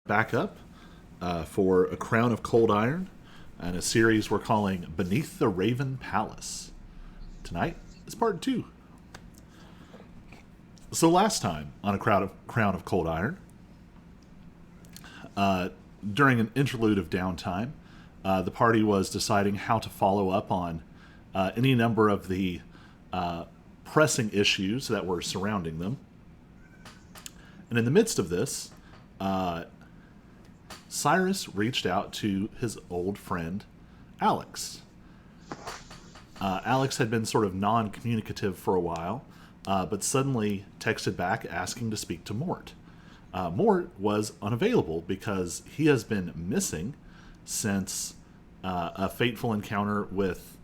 back up for A Crown of Cold Iron and a series we're calling Beneath the Raven Palace. Tonight is part two. So last time on Crown of Cold Iron, during an interlude of downtime, the party was deciding how to follow up on any number of the pressing issues that were surrounding them. And in the midst of this, Cyrus reached out to his old friend, Alex. Alex had been sort of non communicative for a while, but suddenly texted back asking to speak to Mort. Mort was unavailable because he has been missing since a fateful encounter with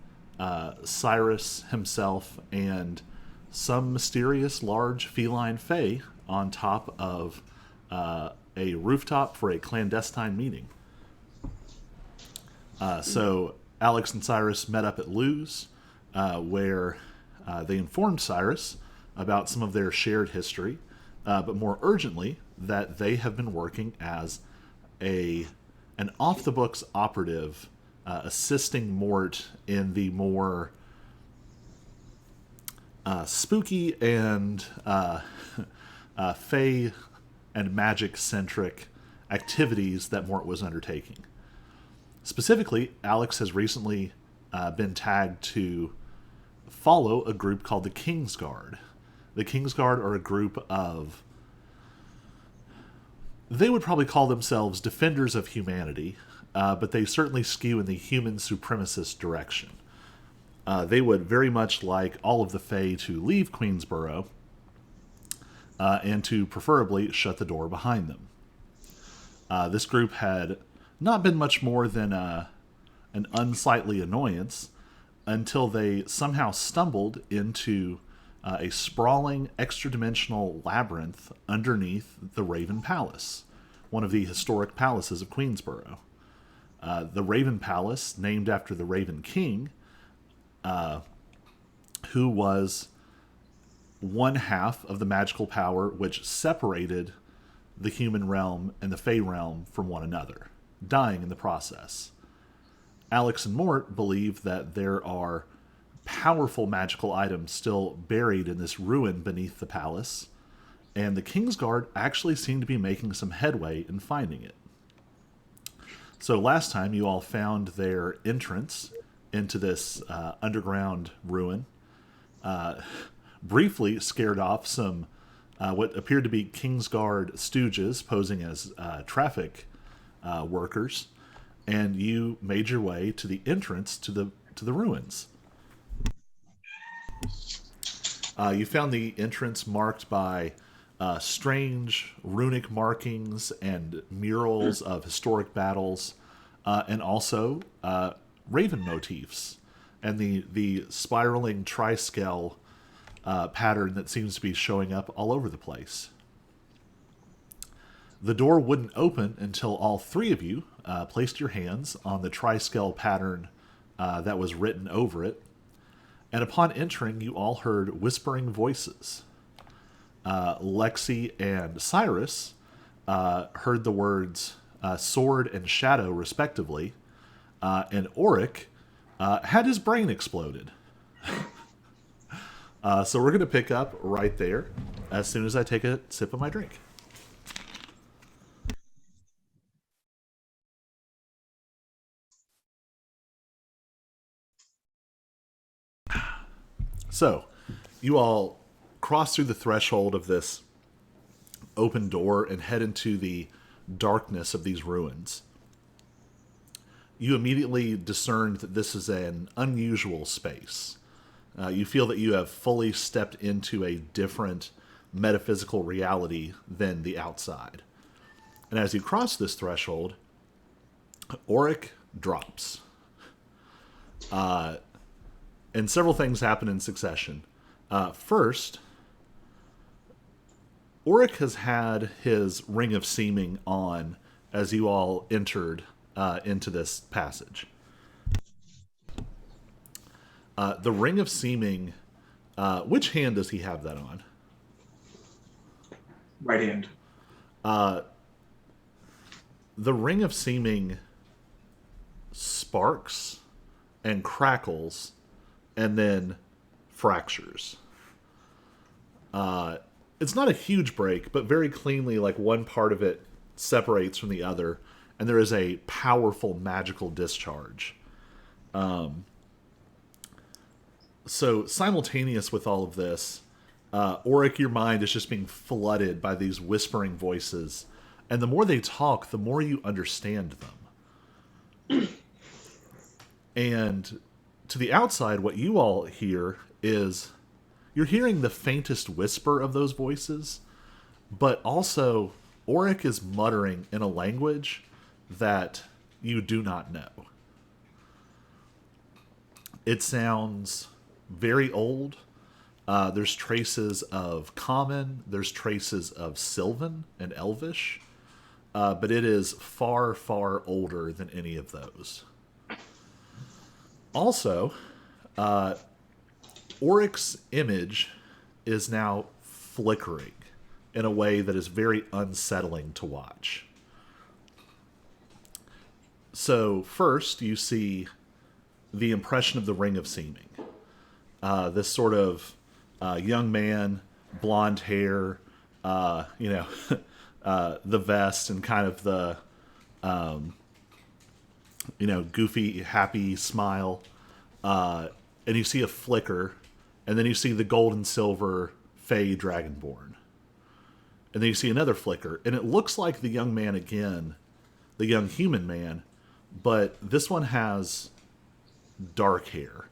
Cyrus himself and some mysterious large feline fae on top of a rooftop for a clandestine meeting. So Alex and Cyrus met up at Lou's, where they informed Cyrus about some of their shared history, but more urgently, that they have been working as an off the books operative, assisting Mort in the more spooky and fae and magic centric activities that Mort was undertaking. Specifically, Alex has recently been tagged to follow a group called the Kingsguard. The Kingsguard are a group of, they would probably call themselves defenders of humanity, but they certainly skew in the human supremacist direction. They would very much like all of the Fae to leave Queensboro and to preferably shut the door behind them. This group had not been much more than an unsightly annoyance until they somehow stumbled into a sprawling extra-dimensional labyrinth underneath the Raven Palace, one of the historic palaces of Queensboro. The Raven Palace, named after the Raven King, who was one half of the magical power which separated the human realm and the Fey realm from one another, dying in the process. Alex and Mort believe that there are powerful magical items still buried in this ruin beneath the palace, and the Kingsguard actually seem to be making some headway in finding it. So last time you all found their entrance into this underground ruin, briefly scared off some what appeared to be Kingsguard stooges posing as traffic workers, and you made your way to the entrance to the ruins. You found the entrance marked by strange runic markings and murals of historic battles, and also raven motifs, and the spiraling triskel pattern that seems to be showing up all over the place. The door wouldn't open until all three of you placed your hands on the triskel pattern that was written over it, and upon entering, you all heard whispering voices. Lexi and Cyrus heard the words sword and shadow, respectively, and Auric had his brain exploded. So we're going to pick up right there as soon as I take a sip of my drink. So, you all cross through the threshold of this open door and head into the darkness of these ruins. You immediately discern that this is an unusual space. You feel that you have fully stepped into a different metaphysical reality than the outside. And as you cross this threshold, Auric drops. And several things happen in succession. First, Auric has had his Ring of Seeming on as you all entered into this passage. The Ring of Seeming, which hand does he have that on? Right hand. the Ring of Seeming sparks and crackles and then fractures. It's not a huge break, but very cleanly, like one part of it separates from the other, and there is a powerful magical discharge. So simultaneous with all of this, Auric, your mind is just being flooded by these whispering voices, and the more they talk, the more you understand them. And to the outside, what you all hear is you're hearing the faintest whisper of those voices, but also Auric is muttering in a language that you do not know. It sounds very old. There's traces of Common, there's traces of Sylvan and Elvish, but it is far, far older than any of those. Also, Auric's image is now flickering in a way that is very unsettling to watch. So, first, you see the impression of the Ring of Seeming. This sort of young man, blonde hair, the vest, and kind of the, goofy, happy smile. And you see a flicker, and then you see the gold and silver Fey Dragonborn. And then you see another flicker, and it looks like the young man again, the young human man, but this one has dark hair,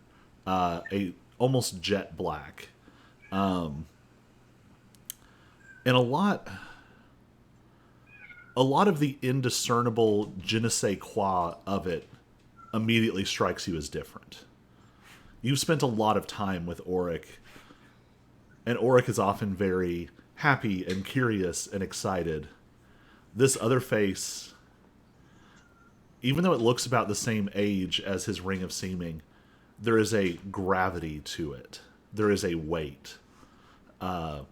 a almost jet black, and a lot of the indiscernible je ne sais quoi of it immediately strikes you as different. You've spent a lot of time with Auric, and Auric is often very happy and curious and excited. This other face, even though it looks about the same age as his Ring of Seeming, there is a gravity to it. There is a weight. There's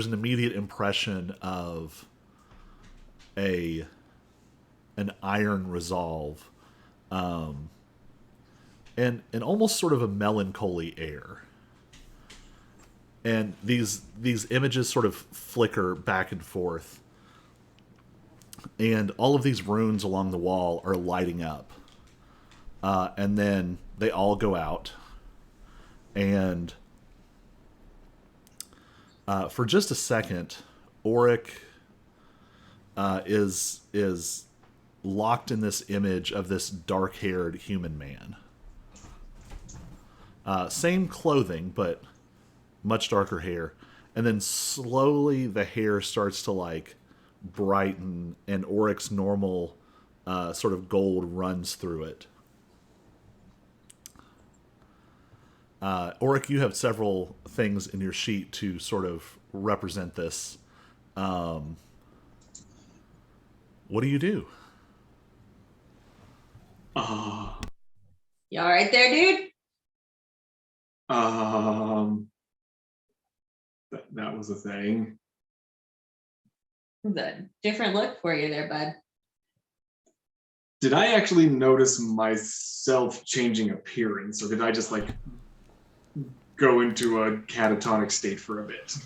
an immediate impression of an iron resolve, and almost sort of a melancholy air. And these images sort of flicker back and forth, and all of these runes along the wall are lighting up, and then they all go out, and for just a second, Auric is locked in this image of this dark-haired human man. Same clothing, but much darker hair. And then slowly the hair starts to like brighten, and Auric's normal sort of gold runs through it. Auric, you have several things in your sheet to sort of represent this. What do you do? You all right there, dude? That was a thing. It's a different look for you there, bud. Did I actually notice myself changing appearance, or did I just like go into a catatonic state for a bit?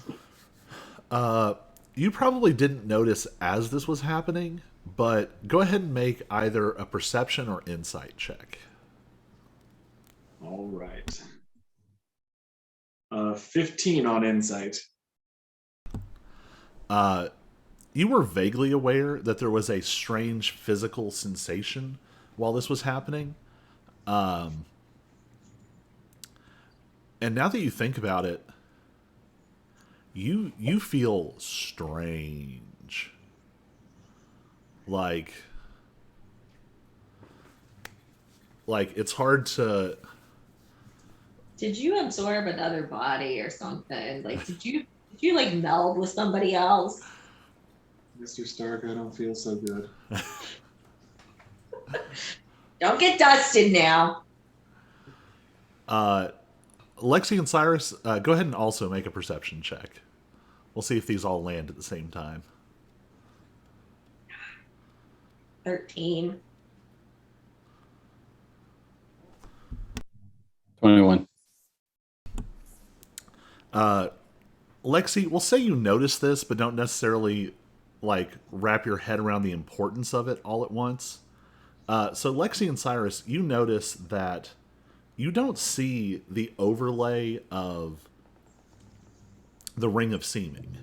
You probably didn't notice as this was happening, but go ahead and make either a perception or insight check. All right. 15 on insight. You were vaguely aware that there was a strange physical sensation while this was happening. And now that you think about it, you feel strange. Like it's hard to... Did you absorb another body or something? Like, did you like meld with somebody else? Mr. Stark, I don't feel so good. Don't get dusted now. Lexi and Cyrus, go ahead and also make a perception check. We'll see if these all land at the same time. 13. 21. Lexi, we'll say you notice this, but don't necessarily like wrap your head around the importance of it all at once. So Lexi and Cyrus, you notice that you don't see the overlay of the Ring of Seeming.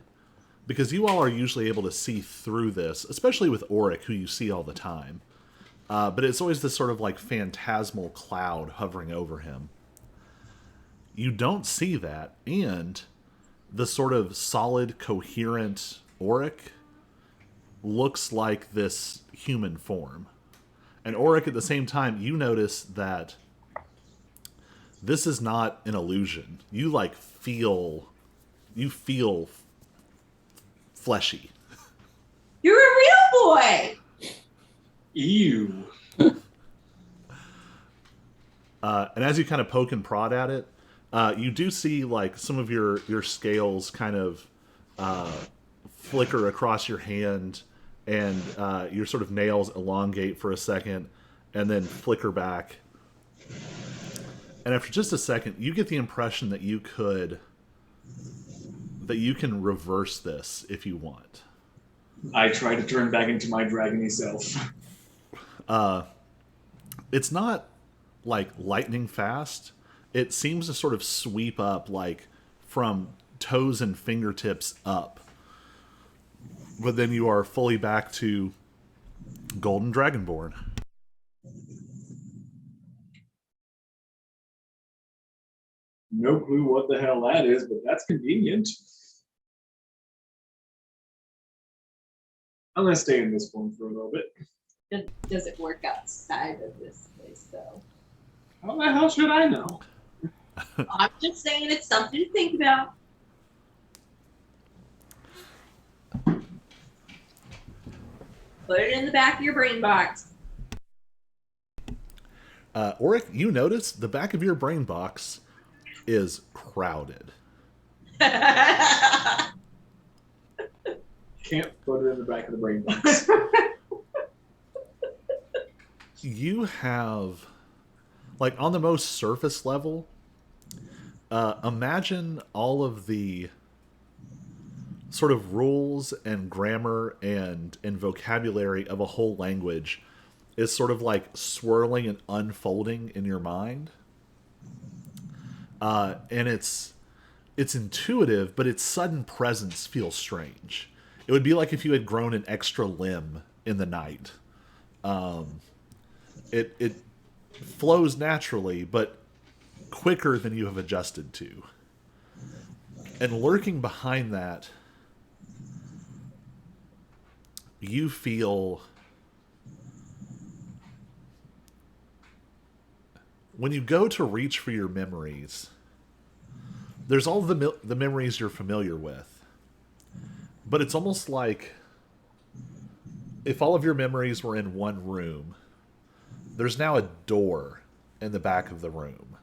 Because you all are usually able to see through this, especially with Auric, who you see all the time. But it's always this sort of like phantasmal cloud hovering over him. You don't see that, and the sort of solid, coherent Auric looks like this human form. And Auric, at the same time, you notice that this is not an illusion. You like feel fleshy. You're a real boy! Ew. And as you kind of poke and prod at it, you do see like some of your scales kind of flicker across your hand, and your sort of nails elongate for a second and then flicker back. And after just a second, you get the impression that you can reverse this if you want. I try to turn back into my dragony self. It's not like lightning fast. It seems to sort of sweep up like from toes and fingertips up. But then you are fully back to Golden Dragonborn. No clue what the hell that is, but that's convenient. I'm gonna stay in this form for a little bit. Does it work outside of this place, though? How the hell should I know? I'm just saying it's something to think about. Put it in the back of your brain box. Auric, you notice the back of your brain box is crowded. Can't put it in the back of the brain box. You have, like, on the most surface level, imagine all of the sort of rules and grammar and vocabulary of a whole language is sort of like swirling and unfolding in your mind. And it's intuitive, but its sudden presence feels strange. It would be like if you had grown an extra limb in the night. It flows naturally, but quicker than you have adjusted to. And lurking behind that, you feel... When you go to reach for your memories, there's all the memories you're familiar with. But it's almost like if all of your memories were in one room, there's now a door in the back of the room.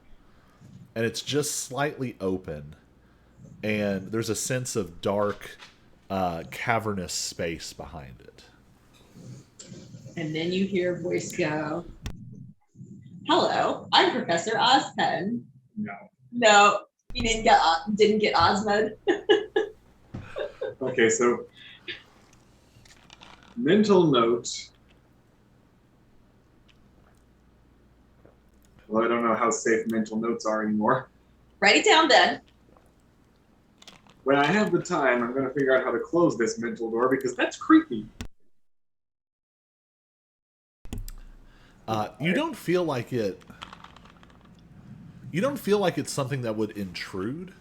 And it's just slightly open. And there's a sense of dark, cavernous space behind it. And then you hear a voice go, "Hello, I'm Professor Ozpen." No. No, you didn't get Osmode. Okay, so mental note. Well, I don't know how safe mental notes are anymore. Write it down then. When I have the time, I'm going to figure out how to close this mental door because that's creepy. You don't feel like it. You don't feel like it's something that would intrude.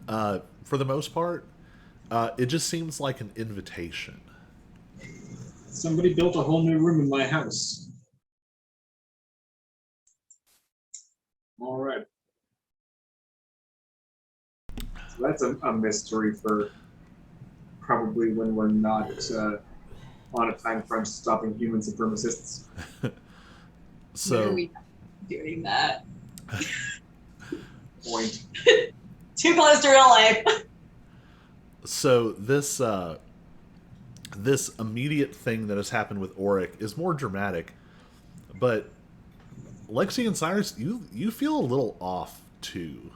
For the most part, it just seems like an invitation. Somebody built a whole new room in my house. All right. So that's a mystery for probably when we're not on a time crunch stopping human supremacists. When are So we doing that? Point. Too close to real life. So this this immediate thing that has happened with Auric is more dramatic, but Lexi and Cyrus, you feel a little off too.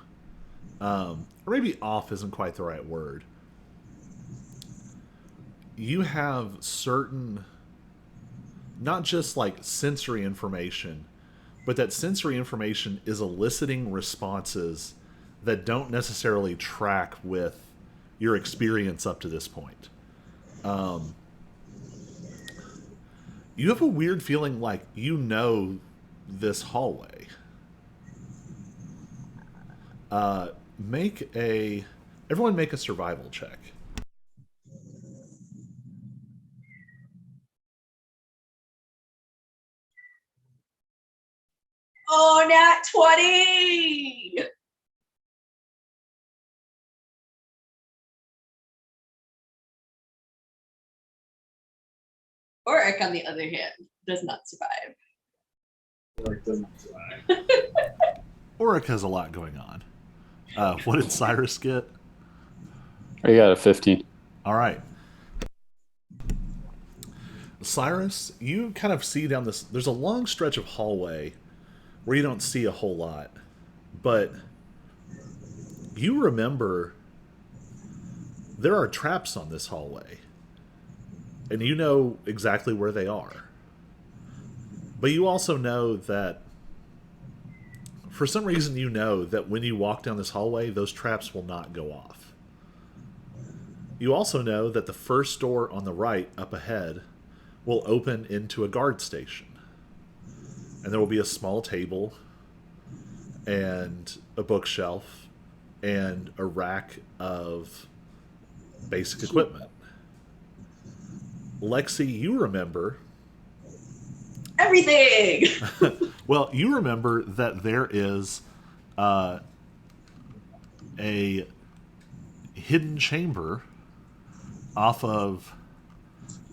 Or maybe off isn't quite the right word. You have certain, not just like sensory information, but that sensory information is eliciting responses that don't necessarily track with your experience up to this point. You have a weird feeling like you know this hallway. Everyone make a survival check. Oh, nat 20! Auric, on the other hand, does not survive. Auric doesn't survive. Auric has a lot going on. What did Cyrus get? I got a 15. All right. Cyrus, you kind of see down this. There's a long stretch of hallway where you don't see a whole lot, but you remember there are traps on this hallway, and you know exactly where they are. But you also know that, for some reason, you know that when you walk down this hallway, those traps will not go off. You also know that the first door on the right up ahead will open into a guard station. And there will be a small table and a bookshelf and a rack of basic equipment. Lexi, you remember... Everything! Well, you remember that there is a hidden chamber off of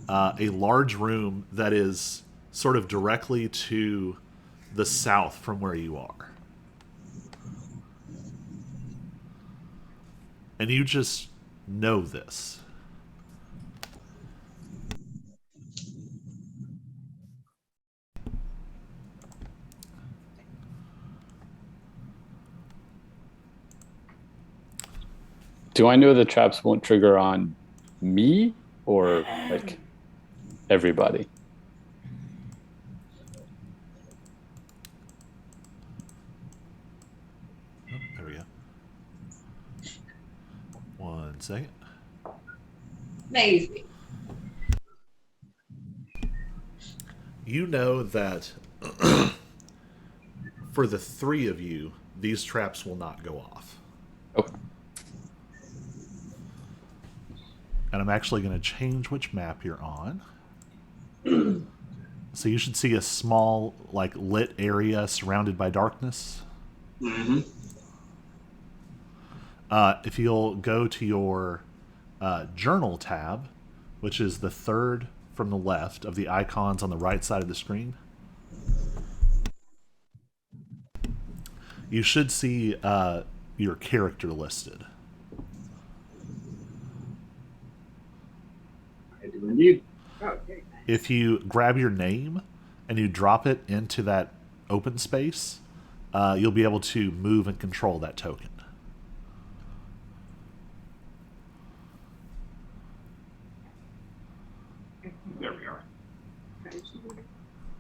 a large room that is sort of directly to the south from where you are. And you just know this. Do I know the traps won't trigger on me or like everybody? Oh, there we go. 1 second. Amazing. You know that for the three of you, these traps will not go off. Okay. And I'm actually going to change which map you're on. So you should see a small, like, lit area surrounded by darkness. Mm-hmm. If you'll go to your journal tab, which is the third from the left of the icons on the right side of the screen, you should see your character listed. I do indeed. Oh, very nice. If you grab your name and you drop it into that open space, you'll be able to move and control that token. There we are.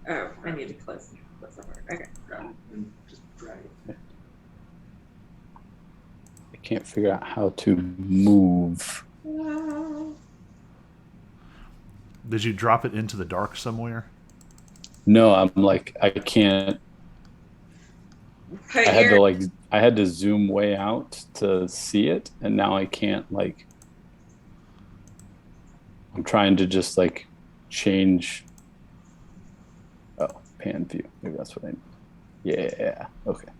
Oh, I need to close the word. Okay. Got it. And just drag it. I can't figure out how to move. Did you drop it into the dark somewhere? No, I'm like, I can't. Put I had your- to like, I had to zoom way out to see it, and now I can't like. I'm trying to just like change. Oh, pan view. Maybe that's what I need. Yeah. Okay.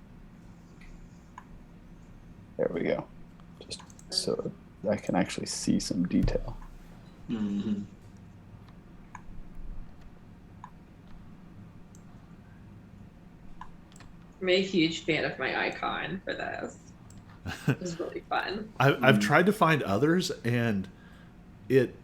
There we go. Just so I can actually see some detail. Mm-hmm. I'm a huge fan of my icon for this. It was really fun. I've tried to find others, and it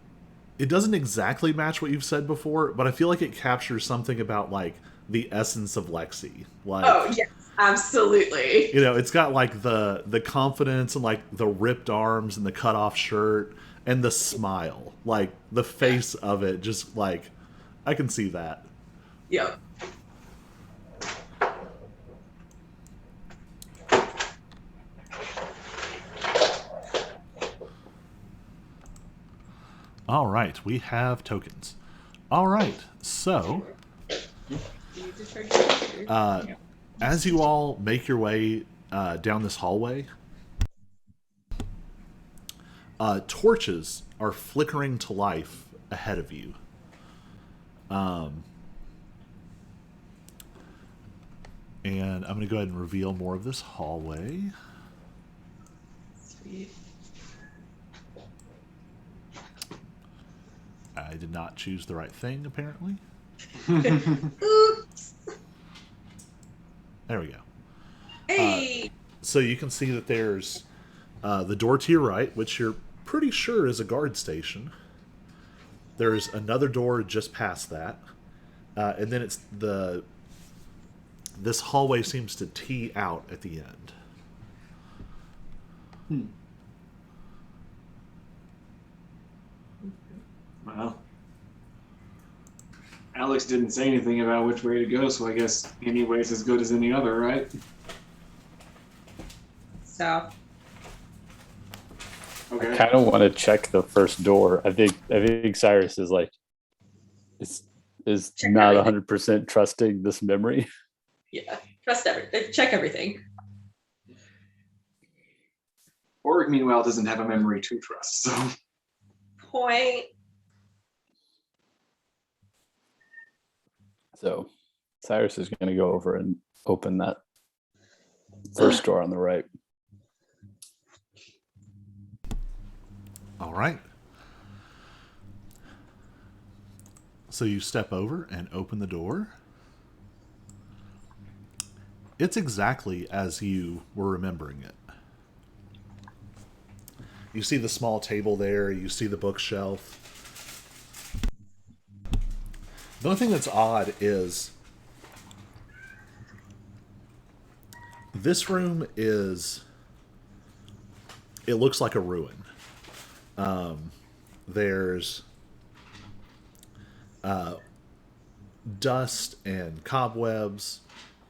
It doesn't exactly match what you've said before, but I feel like it captures something about like the essence of Lexi. Like, Oh yes, absolutely. you know, it's got like the confidence and like the ripped arms and the cut off shirt and the smile. Like the face of it, just like I can see that. Yep. All right, we have tokens. All right, so as you all make your way down this hallway, torches are flickering to life ahead of you. And I'm going to go ahead and reveal more of this hallway. Sweet. I did not choose the right thing, apparently. Oops. There we go. Hey. So you can see that there's the door to your right, which you're pretty sure is a guard station. There's another door just past that. And then it's this hallway seems to tee out at the end. Well, Alex didn't say anything about which way to go, so I guess any way's as good as any other, right? South. Okay. Kind of want to check the first door. I think Cyrus is like is Check not everything. 100% trusting this memory. Yeah. Trust everything. Check everything. Oric, meanwhile, doesn't have a memory to trust, so. Point. So Cyrus is going to go over and open that first door on the right. All right. So you step over and open the door. It's exactly as you were remembering it. You see the small table there, you see the bookshelf. The only thing that's odd is this room it looks like a ruin. There's dust and cobwebs.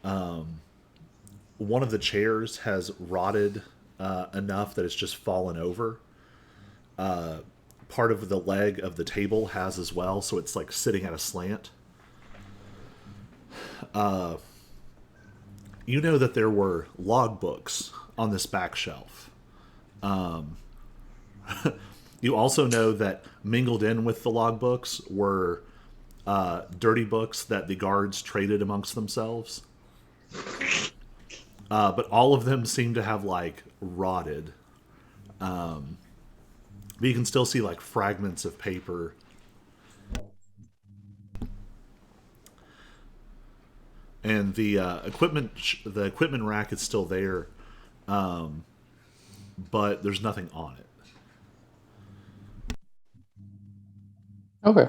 One of the chairs has rotted enough that it's just fallen over. Part of the leg of the table has as well, so it's like sitting at a slant. You know that there were logbooks on this back shelf. You also know that mingled in with the logbooks were dirty books that the guards traded amongst themselves. But all of them seem to have like rotted. But you can still see like fragments of paper. And the equipment rack is still there, but there's nothing on it. Okay.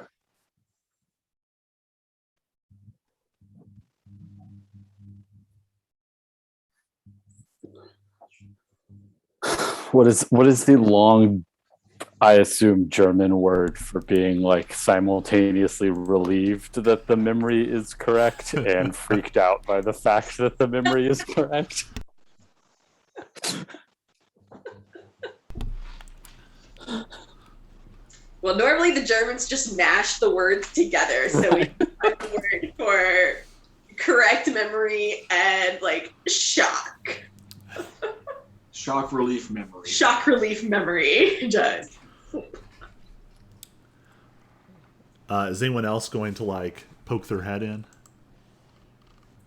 What is the long, I assume, German word for being like simultaneously relieved that the memory is correct and freaked out by the fact that the memory is correct? Well, normally the Germans just mash the words together, so we find the word for correct memory and like shock. Shock relief memory. Shock relief memory does. Is anyone else going to like poke their head in?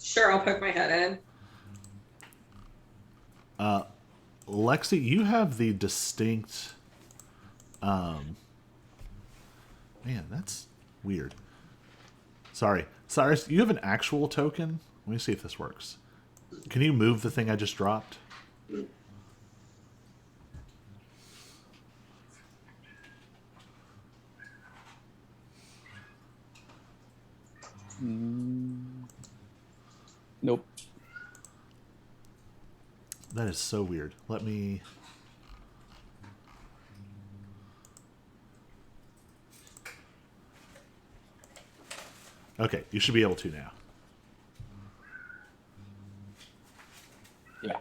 Sure, I'll poke my head in. Lexi, you have the distinct. Man, that's weird. Sorry, Cyrus, you have an actual token. Let me see if this works. Can you move the thing I just dropped? Nope. That is so weird. Let me... Okay, you should be able to now. Yeah.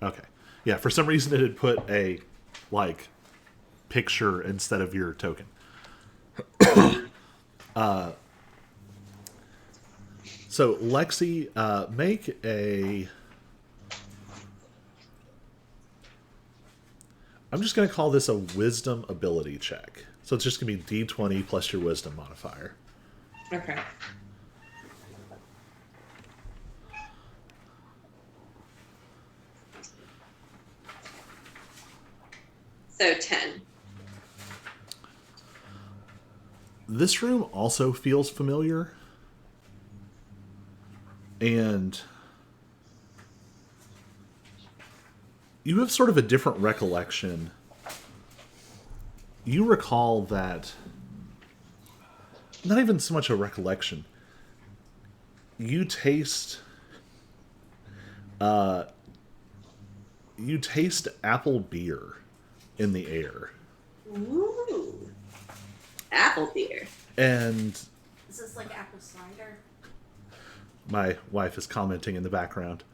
Okay. Yeah, for some reason it had put a, like, picture instead of your token. So, Lexi, make a... I'm just going to call this a wisdom ability check. So it's just going to be D20 plus your wisdom modifier. Okay. So 10. This room also feels familiar. And you have sort of a different recollection. You recall that... Not even so much a recollection. You taste... you taste apple beer in the air. Ooh. Apple beer. And Is this like apple cider? my wife is commenting in the background.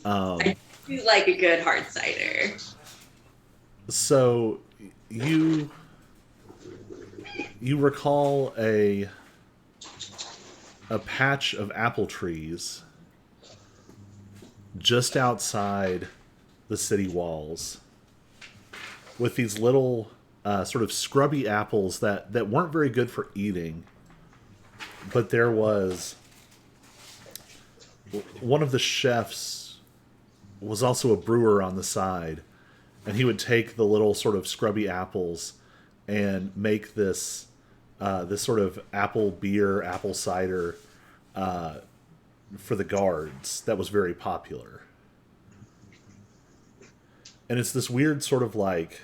I do like a good hard cider. So you recall a patch of apple trees just outside the city walls with these little sort of scrubby apples that weren't very good for eating, but there was one of the chefs was also a brewer on the side, and he would take the little sort of scrubby apples and make this this sort of apple beer, apple cider for the guards that was very popular. And it's this weird sort of like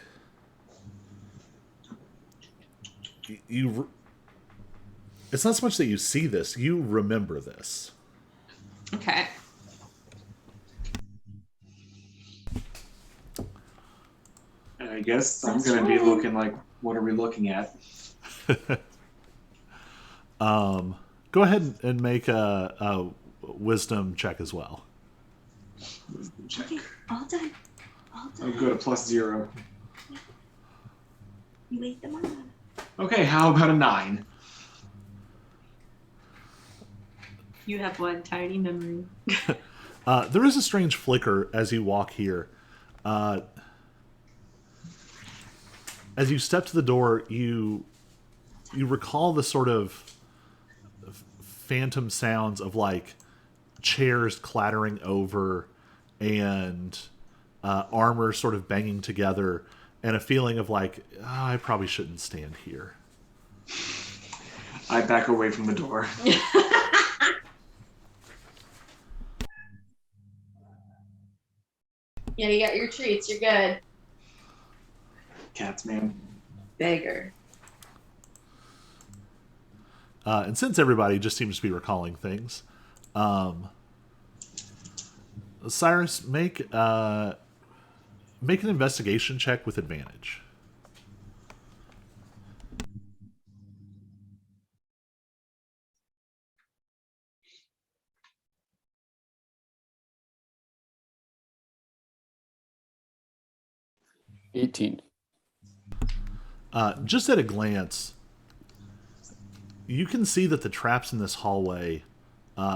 you it's not so much that you see this, you remember this. Okay. I guess I'm going to be looking like, what are we looking at? Go ahead and make a wisdom check as well. Wisdom check. Okay. All done. All I'll done. go to +0. You ate them on. Okay, how about a 9? You have one tiny memory. There is a strange flicker as you walk here. As you step to the door, you recall the sort of phantom sounds of like chairs clattering over and armor sort of banging together, and a feeling of like, I probably shouldn't stand here. I back away from the door. Yeah, you got your treats. You're good. Cats, man. Beggar. And since everybody just seems to be recalling things, Cyrus, make an investigation check with advantage. $18. Just at a glance, you can see that the traps in this hallway,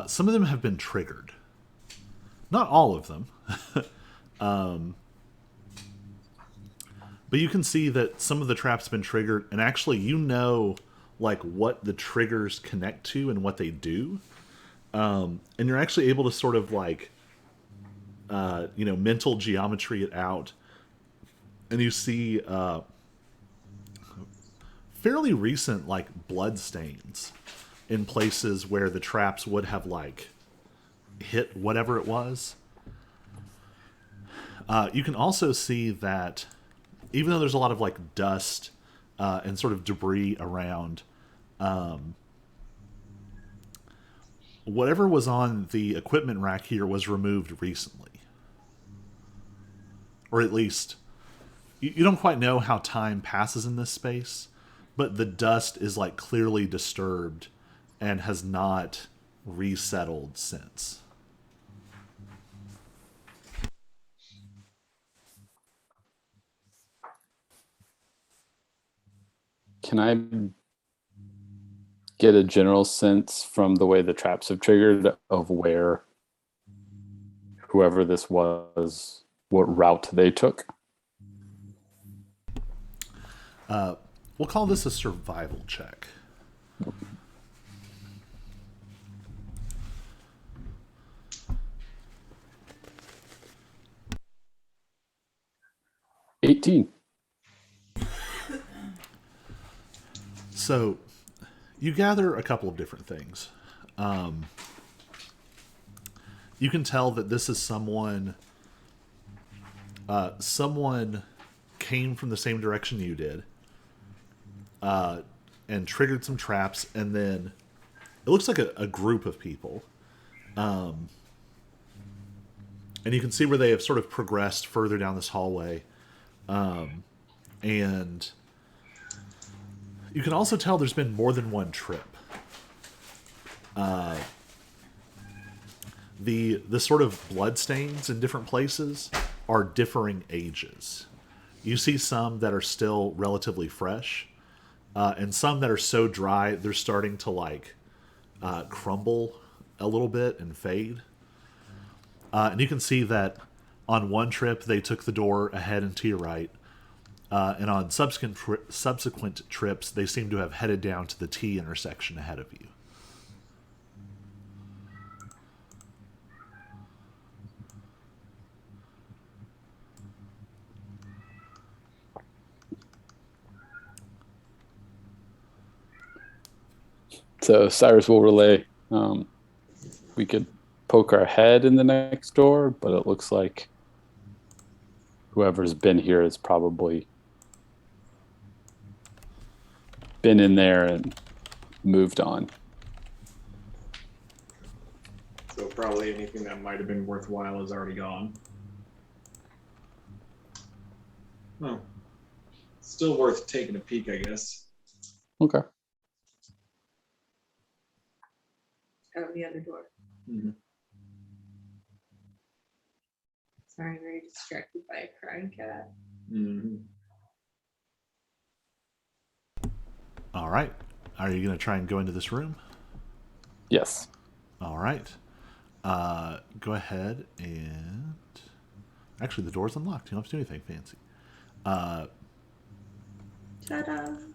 some of them have been triggered. Not all of them. But you can see that some of the traps have been triggered, and actually you know like what the triggers connect to and what they do. And you're actually able to sort of like mental geometry it out. And you see fairly recent like blood stains in places where the traps would have like hit whatever it was. You can also see that even though there's a lot of like dust and sort of debris around, whatever was on the equipment rack here was removed recently. Or at least, you don't quite know how time passes in this space, but the dust is like clearly disturbed and has not resettled since. Can I get a general sense from the way the traps have triggered of where whoever this was, what route they took? We'll call this a survival check. $18. So, you gather a couple of different things. You can tell that this is someone. Someone came from the same direction you did, and triggered some traps, and then it looks like a group of people. And you can see where they have sort of progressed further down this hallway. And you can also tell there's been more than one trip. The sort of blood stains in different places are differing ages. You see some that are still relatively fresh, and some that are so dry they're starting to like crumble a little bit and fade. And you can see that on one trip they took the door ahead and to your right, and on subsequent trips they seem to have headed down to the T intersection ahead of you. So Cyrus will relay. We could poke our head in the next door, but it looks like whoever's been here has probably been in there and moved on. So probably anything that might have been worthwhile is already gone. Well, still worth taking a peek, I guess. Okay. Out the other door. Mm-hmm. Sorry, I'm very distracted by a crying cat. Mm-hmm. All right. Are you going to try and go into this room? Yes. All right. Go ahead and... Actually, the door's unlocked. You don't have to do anything fancy. Ta-da!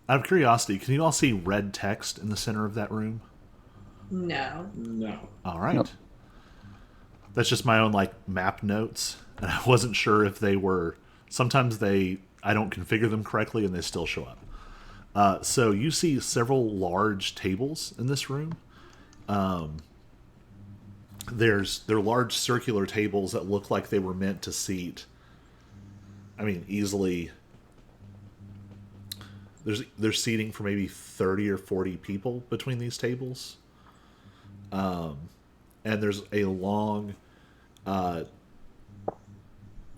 Out of curiosity, can you all see red text in the center of that room? No. No. All right. Nope. That's just my own like map notes, and I wasn't sure if they were. Sometimes I don't configure them correctly, and they still show up. So you see several large tables in this room. They're large circular tables that look like they were meant to seat. I mean, easily. There's seating for maybe 30 or 40 people between these tables. And there's a long,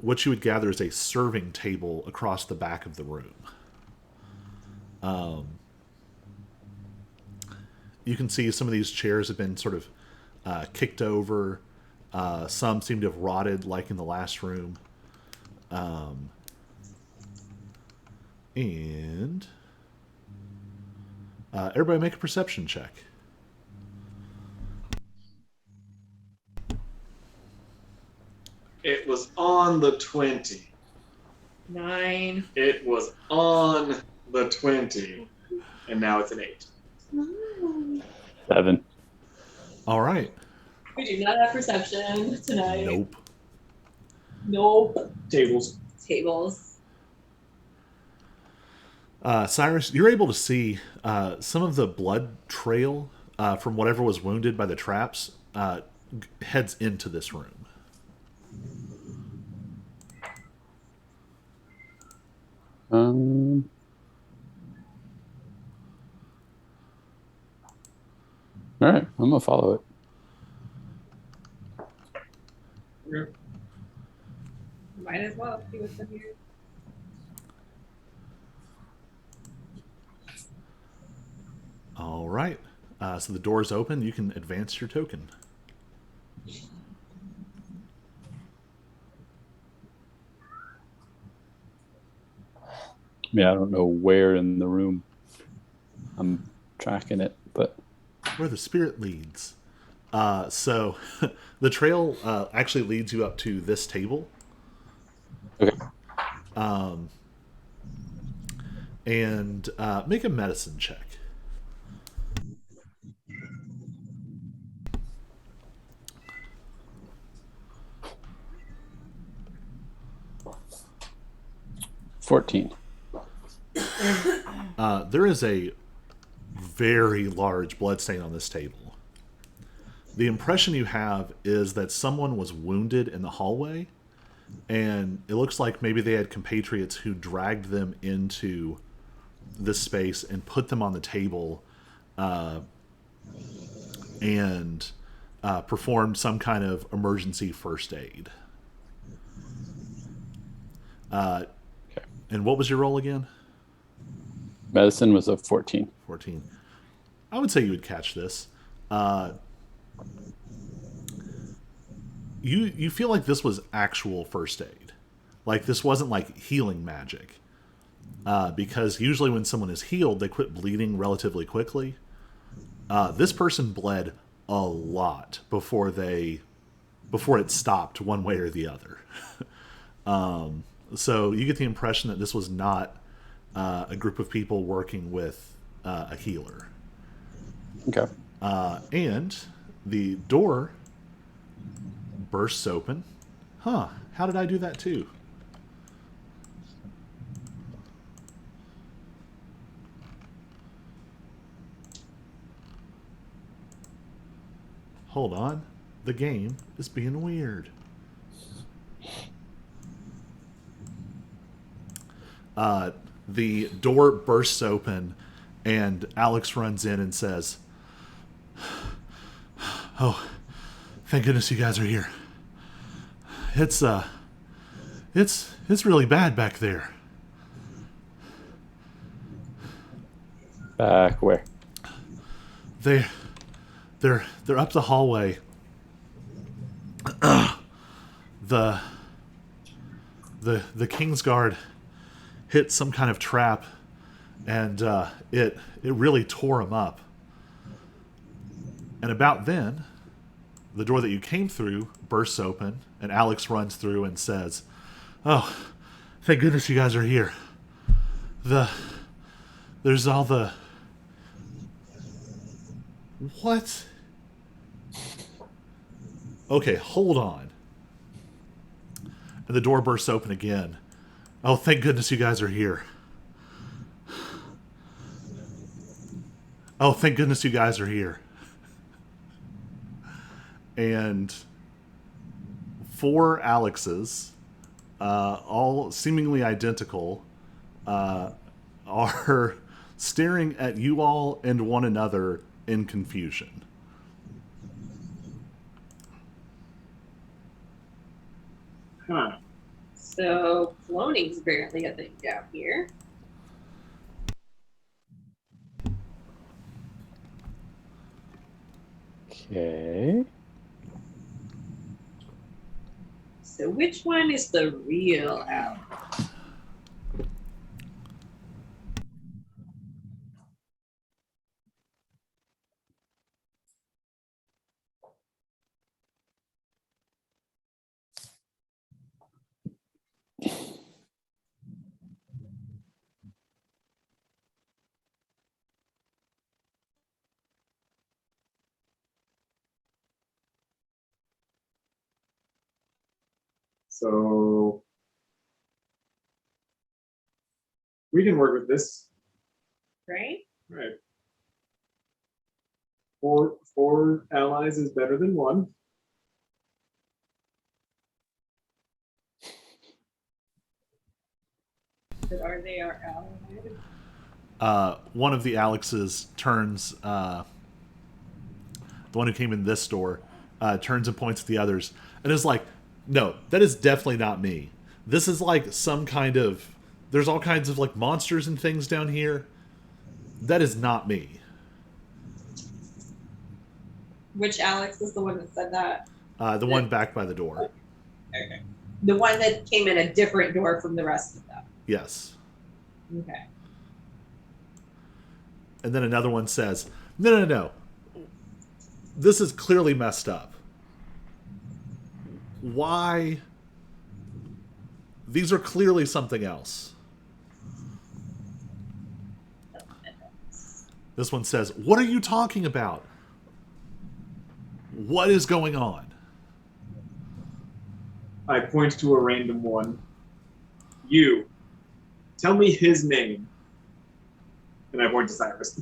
what you would gather is a serving table across the back of the room. You can see some of these chairs have been sort of kicked over. Some seem to have rotted, like in the last room. And everybody make a perception check. It was on the 20. 9. It was on the 20. And now it's an 8. 7. All right. We do not have perception tonight. Nope. Nope. Tables. Tables. Cyrus, you're able to see some of the blood trail from whatever was wounded by the traps heads into this room. All right, I'm gonna follow it. well if he was in here. All right. So the door's open. You can advance your token. Yeah, I don't know where in the room I'm tracking it, but Where the spirit leads. So the trail actually leads you up to this table. okay. And make a medicine check. $14. There is a very large bloodstain on this table. The impression you have is that someone was wounded in the hallway, and it looks like maybe they had compatriots who dragged them into this space and put them on the table and performed some kind of emergency first aid. And what was your roll again? Medicine was a 14. 14. I would say you would catch this. You feel like this was actual first aid. Like this wasn't like healing magic. Because usually when someone is healed, they quit bleeding relatively quickly. This person bled a lot before it stopped one way or the other. So you get the impression that this was not a group of people working with a healer. Okay. And the door bursts open. Huh, how did I do that too? Hold on. The game is being weird. The door bursts open, and Alex runs in and says, "Oh, thank goodness you guys are here. It's really bad back there." Back where? They're up the hallway. The Kingsguard hit some kind of trap, and it really tore him up. And about then, the door that you came through bursts open, and Alex runs through and says, "Oh, thank goodness you guys are here. There's all the..." What? Okay, hold on. And the door bursts open again. "Oh, thank goodness you guys are here. Oh, thank goodness you guys are here." And 4 Alexes, all seemingly identical, are staring at you all and one another in confusion. Huh. So cloning's apparently a thing down here. Okay. So which one is the real Alex? So we can work with this. Right? Right. Four allies is better than one. But are they our allies? One of the Alexes turns, the one who came in this door, turns and points at the others, and is like, "No, that is definitely not me. This is like some kind of. There's all kinds of like monsters and things down here. That is not me. Which Alex was the one that said that? The one back by the door. Okay. The one that came in a different door from the rest of them. Yes. Okay. And then another one says, no. This is clearly messed up. Why? These are clearly something else. This one says, what are you talking about? What is going on? I point to a random one. You. Tell me his name. And I point to Cyrus.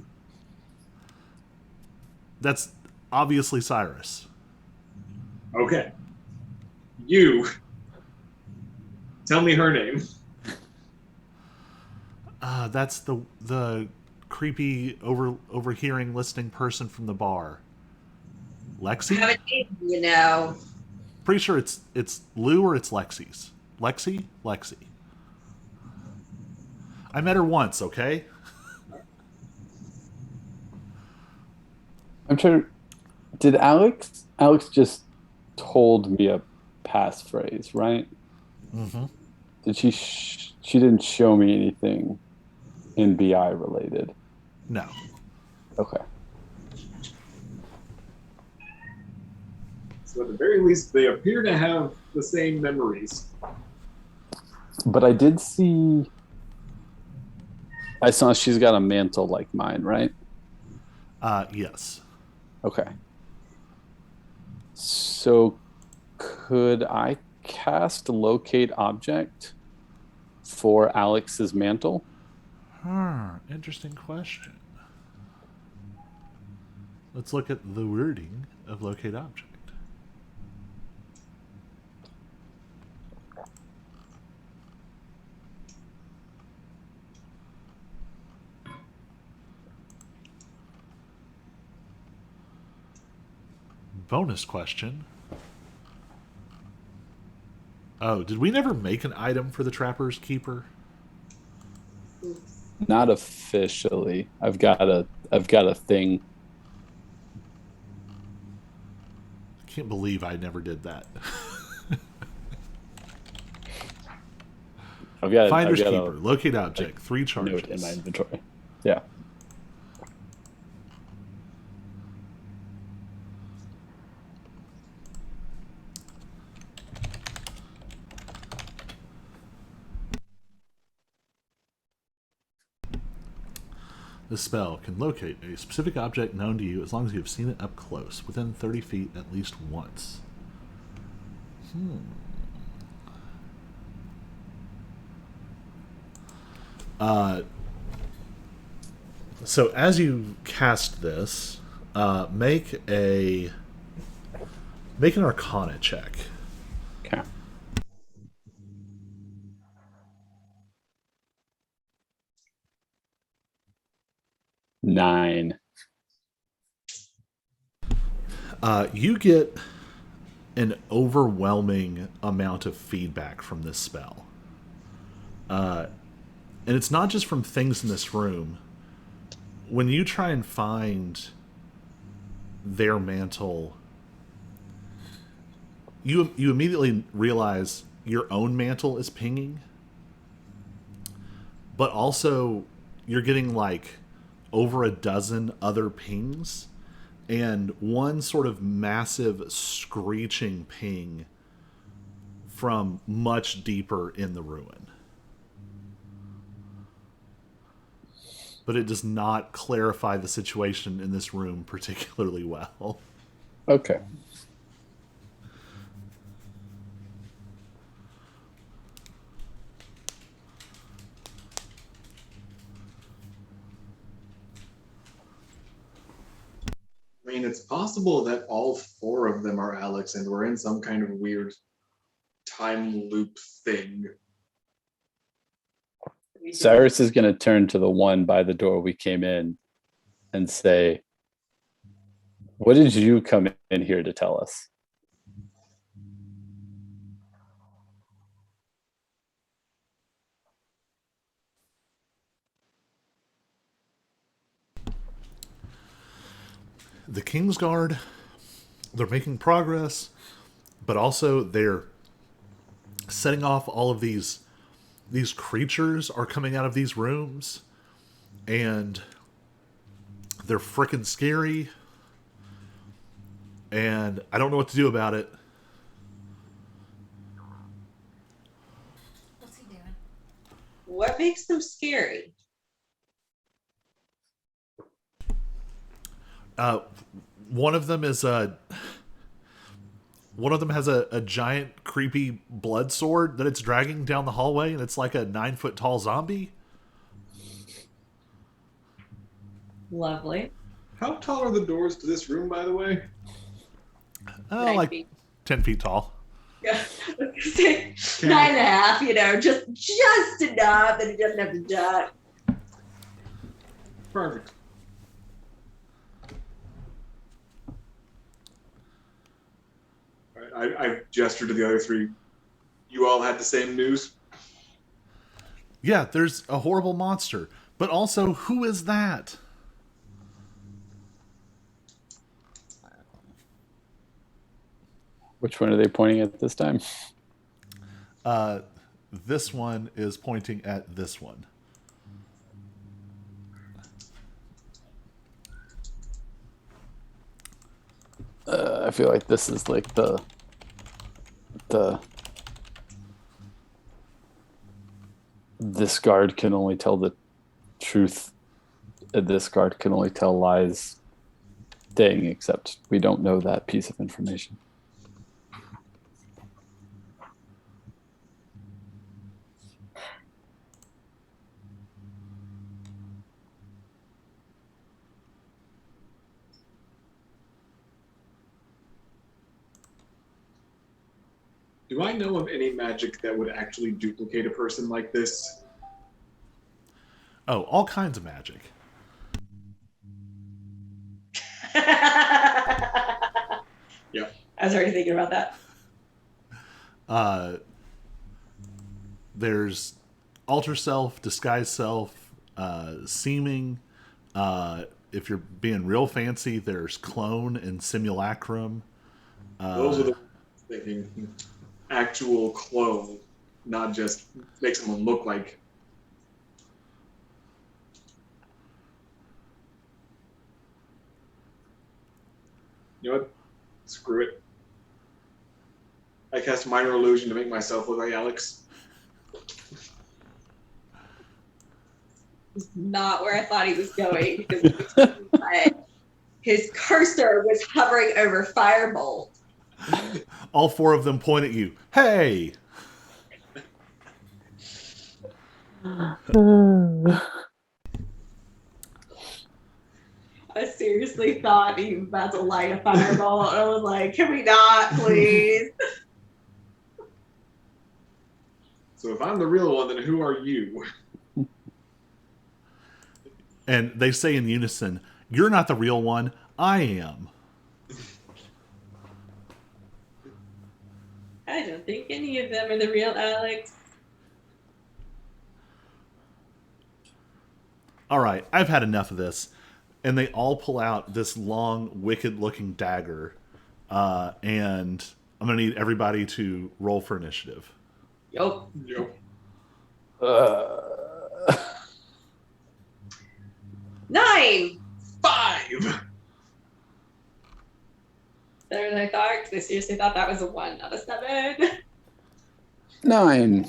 That's obviously Cyrus. Okay. You. Tell me her name. That's the creepy overhearing listening person from the bar. I Lexi? have a name, you know. Pretty sure it's Lou or it's Lexi's. Lexi? Lexi. I met her once, okay? I'm trying to. Did Alex just told me a passphrase, right? Mm-hmm. Did she didn't show me anything in BI related. No. Okay. So at the very least, they appear to have the same memories. But I did see. I saw she's got a mantle like mine, right? Yes. Okay. So could I cast locate object for Alex's mantle? Interesting question. Let's look at the wording of locate object. Bonus question. Oh, did we never make an item for the Trapper's Keeper? Not officially. I've got a thing. I can't believe I never did that. Finder's Keeper, locate object, 3 charges. Note in my inventory. Yeah. This spell can locate a specific object known to you as long as you have seen it up close, within 30 feet at least once. So as you cast this, make an Arcana check. Okay. Nine. You get an overwhelming amount of feedback from this spell. And it's not just from things in this room. When you try and find their mantle, you immediately realize your own mantle is pinging. But also, you're getting like over a dozen other pings. And one sort of massive screeching ping from much deeper in the ruin. But it does not clarify the situation in this room particularly well. Okay. I mean, it's possible that all 4 of them are Alex and we're in some kind of weird time loop thing. Cyrus is going to turn to the one by the door we came in and say, "What did you come in here to tell us?" the Kingsguard, they're making progress, but also they're setting off all of these creatures are coming out of these rooms, and they're freaking scary, and I don't know what to do about it. What's he doing? What makes them scary? One of them is one of them has a giant creepy blood sword that it's dragging down the hallway, and it's like a 9-foot tall zombie. Lovely. How tall are the doors to this room, by the way? Like 9 feet. 10 feet tall. Yeah. 9.5, you know, just enough that he doesn't have to duck. Perfect. All right, I gestured to the other three. You all had the same news? Yeah, there's a horrible monster, but also, who is that? Which one are they pointing at this time? This one is pointing at this one. I feel like this is like the this guard can only tell the truth, and this guard can only tell lies thing, except we don't know that piece of information. Do I know of any magic that would actually duplicate a person like this? Oh, all kinds of magic. Yep. I was already thinking about that. There's alter self, disguise self, seeming. If you're being real fancy, there's clone and simulacrum. Those are the thinking actual clone, not just make someone look like. You know what? Screw it. I cast minor illusion to make myself look like Alex. Not where I thought he was going because his cursor was hovering over Firebolt. All four of them point at you. Hey! I seriously thought he was about to light a fireball, and I was like, "Can we not, please?" So if I'm the real one, then who are you? And they say in unison, "You're not the real one. I am." I don't think any of them are the real Alex. All right, I've had enough of this. And they all pull out this long, wicked-looking dagger. And I'm going to need everybody to roll for initiative. Yup. Yep. 9. 5. Better than I thought, because I seriously thought that was a 1, not a 7. 9.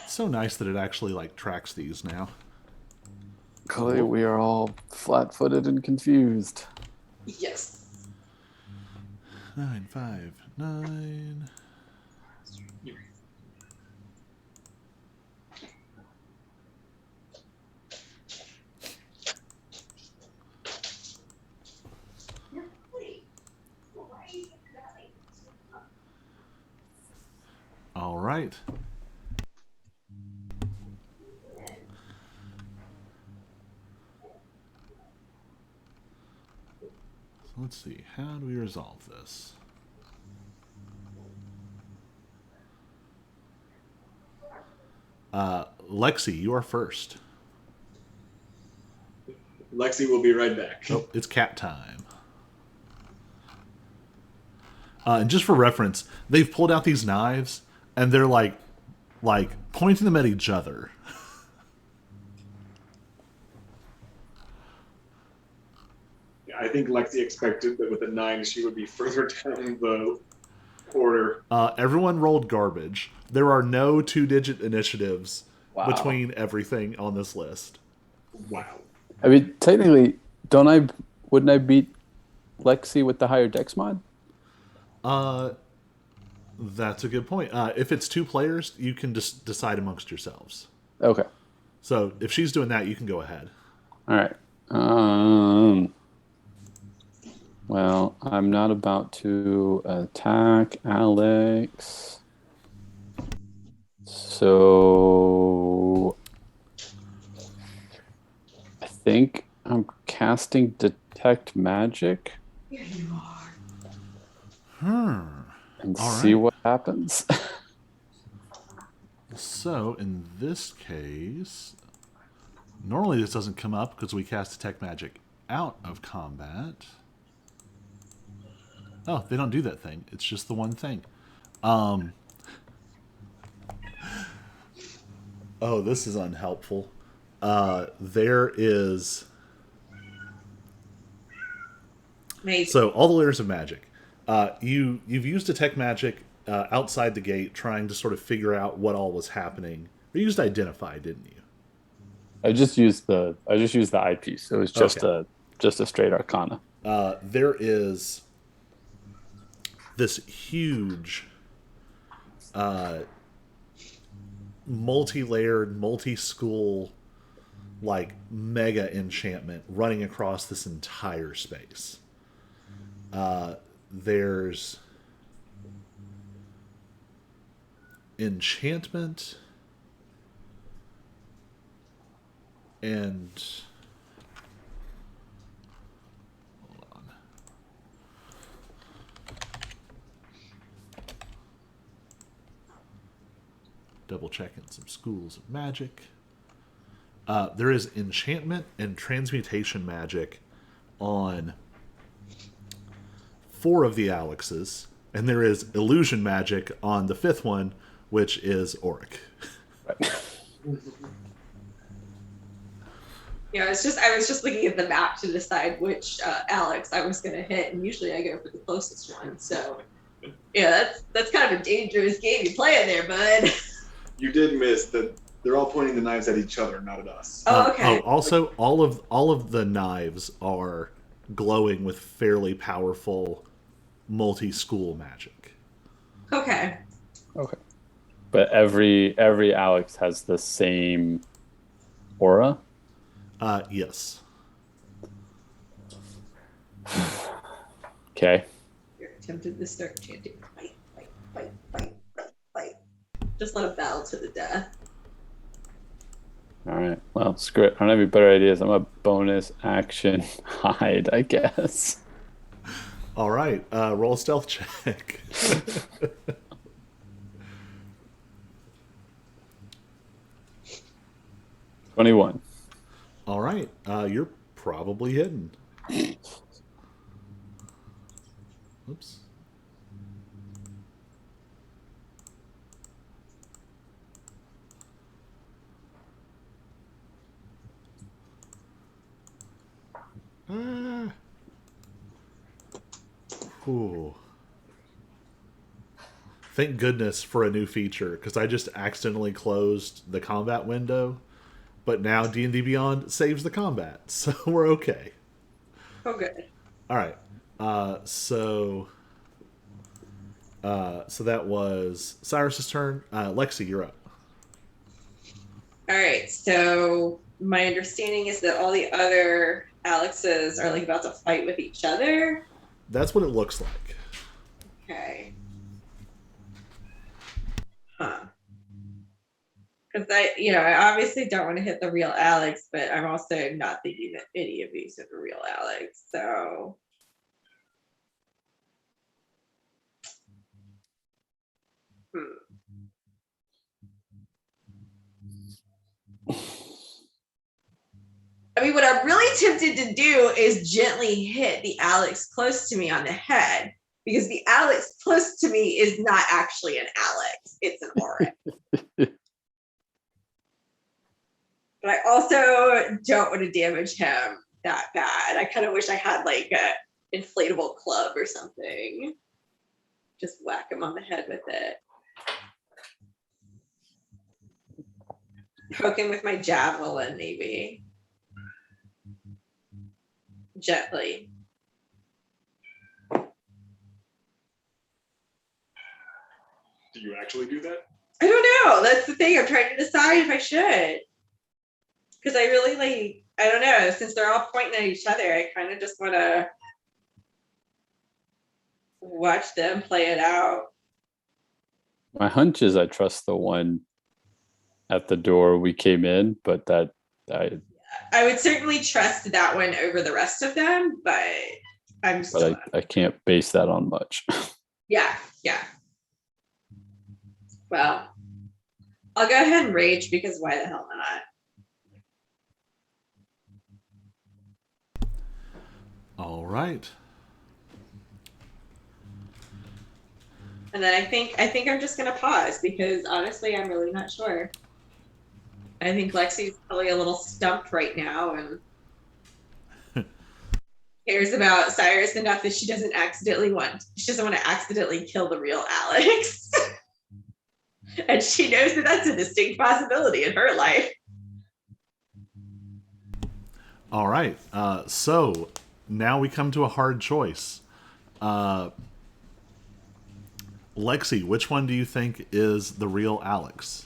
So nice that it actually like tracks these now. Clearly, we are all flat-footed and confused. Yes. 9, 5, 9. All right. So let's see. How do we resolve this? Lexi, you are first. Lexi will be right back. Oh, it's cat time. And just for reference, they've pulled out these knives, and they're like pointing them at each other. I think Lexi expected that with a 9, she would be further down the order. Everyone rolled garbage. There are no 2-digit initiatives Wow. between everything on this list. Wow. I mean, technically, wouldn't I beat Lexi with the higher dex mod? That's a good point. If it's 2 players, you can just decide amongst yourselves. Okay. So if she's doing that, you can go ahead. All right. Well, I'm not about to attack Alex. So I think I'm casting Detect Magic Here you Hmm. are. and All see right. what happens. So in this case, normally this doesn't come up because we cast Detect Magic out of combat. Oh, they don't do that thing. It's just the one thing. Oh, this is unhelpful. There is... Amazing. So, all the layers of magic. You've used Detect Magic outside the gate, trying to sort of figure out what all was happening. You used Identify, didn't you? I just used the eyepiece. So it was just Okay. a straight Arcana. There is this huge, multi-layered, multi-school, like mega enchantment running across this entire space. There's enchantment and hold on. Double checking some schools of magic. There is enchantment and transmutation magic on 4 of the Alexes, and there is illusion magic on the 5th one, which is Auric. Yeah, I was just looking at the map to decide which Alex I was gonna hit, and usually I go for the closest one. So, yeah, that's kind of a dangerous game you playing there, bud. You did miss that they're all pointing the knives at each other, not at us. Oh, okay. Also, all of the knives are glowing with fairly powerful multi-school magic. Okay. Okay. But every Alex has the same aura. Yes. Okay. You're tempted to start chanting fight, fight, fight, fight, fight, fight. Just let him battle to the death. All right. Well, screw it. I don't have any better ideas. I'm a bonus action hide, I guess. All right. Roll a stealth check. 21. All right. You're probably hidden. Oops. Ooh. Thank goodness for a new feature, because I just accidentally closed the combat window, but now D&D Beyond saves the combat, so we're okay. Oh, good. All right. So that was Cyrus's turn. Lexi, you're up. All right. So my understanding is that all the other Alexes are like about to fight with each other. That's what it looks like. Okay. Huh. Because I obviously don't want to hit the real Alex, but I'm also not thinking that any of these are the real Alex. So. I mean, what I'm really tempted to do is gently hit the Alex close to me on the head, because the Alex close to me is not actually an Alex, it's an Oryx. But I also don't want to damage him that bad. I kind of wish I had like a inflatable club or something. Just whack him on the head with it. Poke him with my javelin, maybe. Gently. Do you actually do that? I don't know. That's the thing. I'm trying to decide if I should. Because I really like, I don't know, since they're all pointing at each other, I kind of just want to watch them play it out. My hunch is I trust the one at the door we came in, but that I would certainly trust that one over the rest of them, but I'm still. I can't base that on much. Yeah. Well, I'll go ahead and rage, because why the hell not? All right. And then I think I'm just gonna pause, because honestly, I'm really not sure. I think Lexi's probably a little stumped right now and cares about Cyrus enough that she doesn't want to accidentally kill the real Alex. And she knows that that's a distinct possibility in her life. All right. So now we come to a hard choice. Lexi, which one do you think is the real Alex?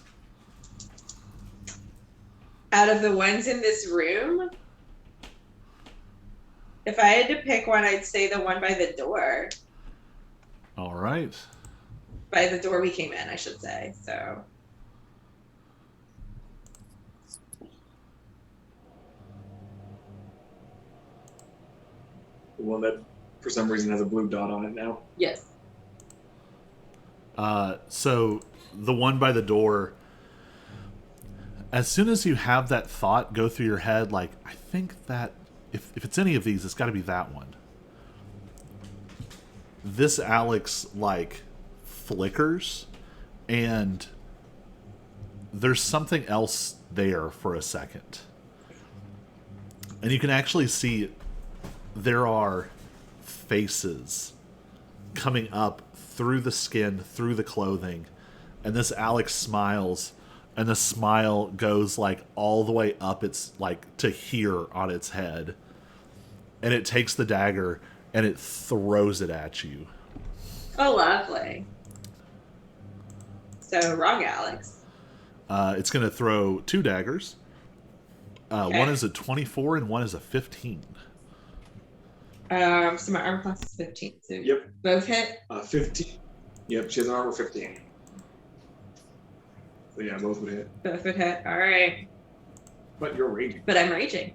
Out of the ones in this room, if I had to pick one, I'd say the one by the door. All right. By the door we came in, I should say. So. The one that, for some reason, has a blue dot on it now. Yes. So the one by the door, as soon as you have that thought go through your head, like, I think that if it's any of these, it's got to be that one. This Alex, like, flickers, and there's something else there for a second. And you can actually see there are faces coming up through the skin, through the clothing, and this Alex smiles, and the smile goes like all the way up its like to here on its head, and it takes the dagger and it throws it at you. Oh, lovely. So wrong, Alex. It's going to throw 2 daggers. Okay. One is a 24 and one is a 15. So my armor class is 15. So Yep. both hit. 15. Yep, she has an armor 15. So yeah, both would hit. Both would hit. All right. But you're raging. But I'm raging.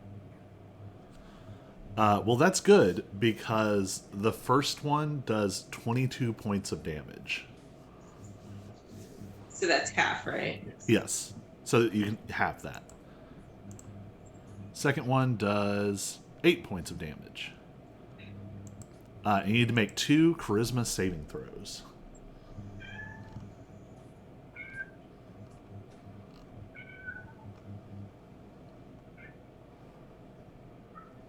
Well, that's good, because the first one does 22 points of damage. So that's half, right? Yes. So you can have that. Second one does 8 points of damage. You need to make 2 charisma saving throws.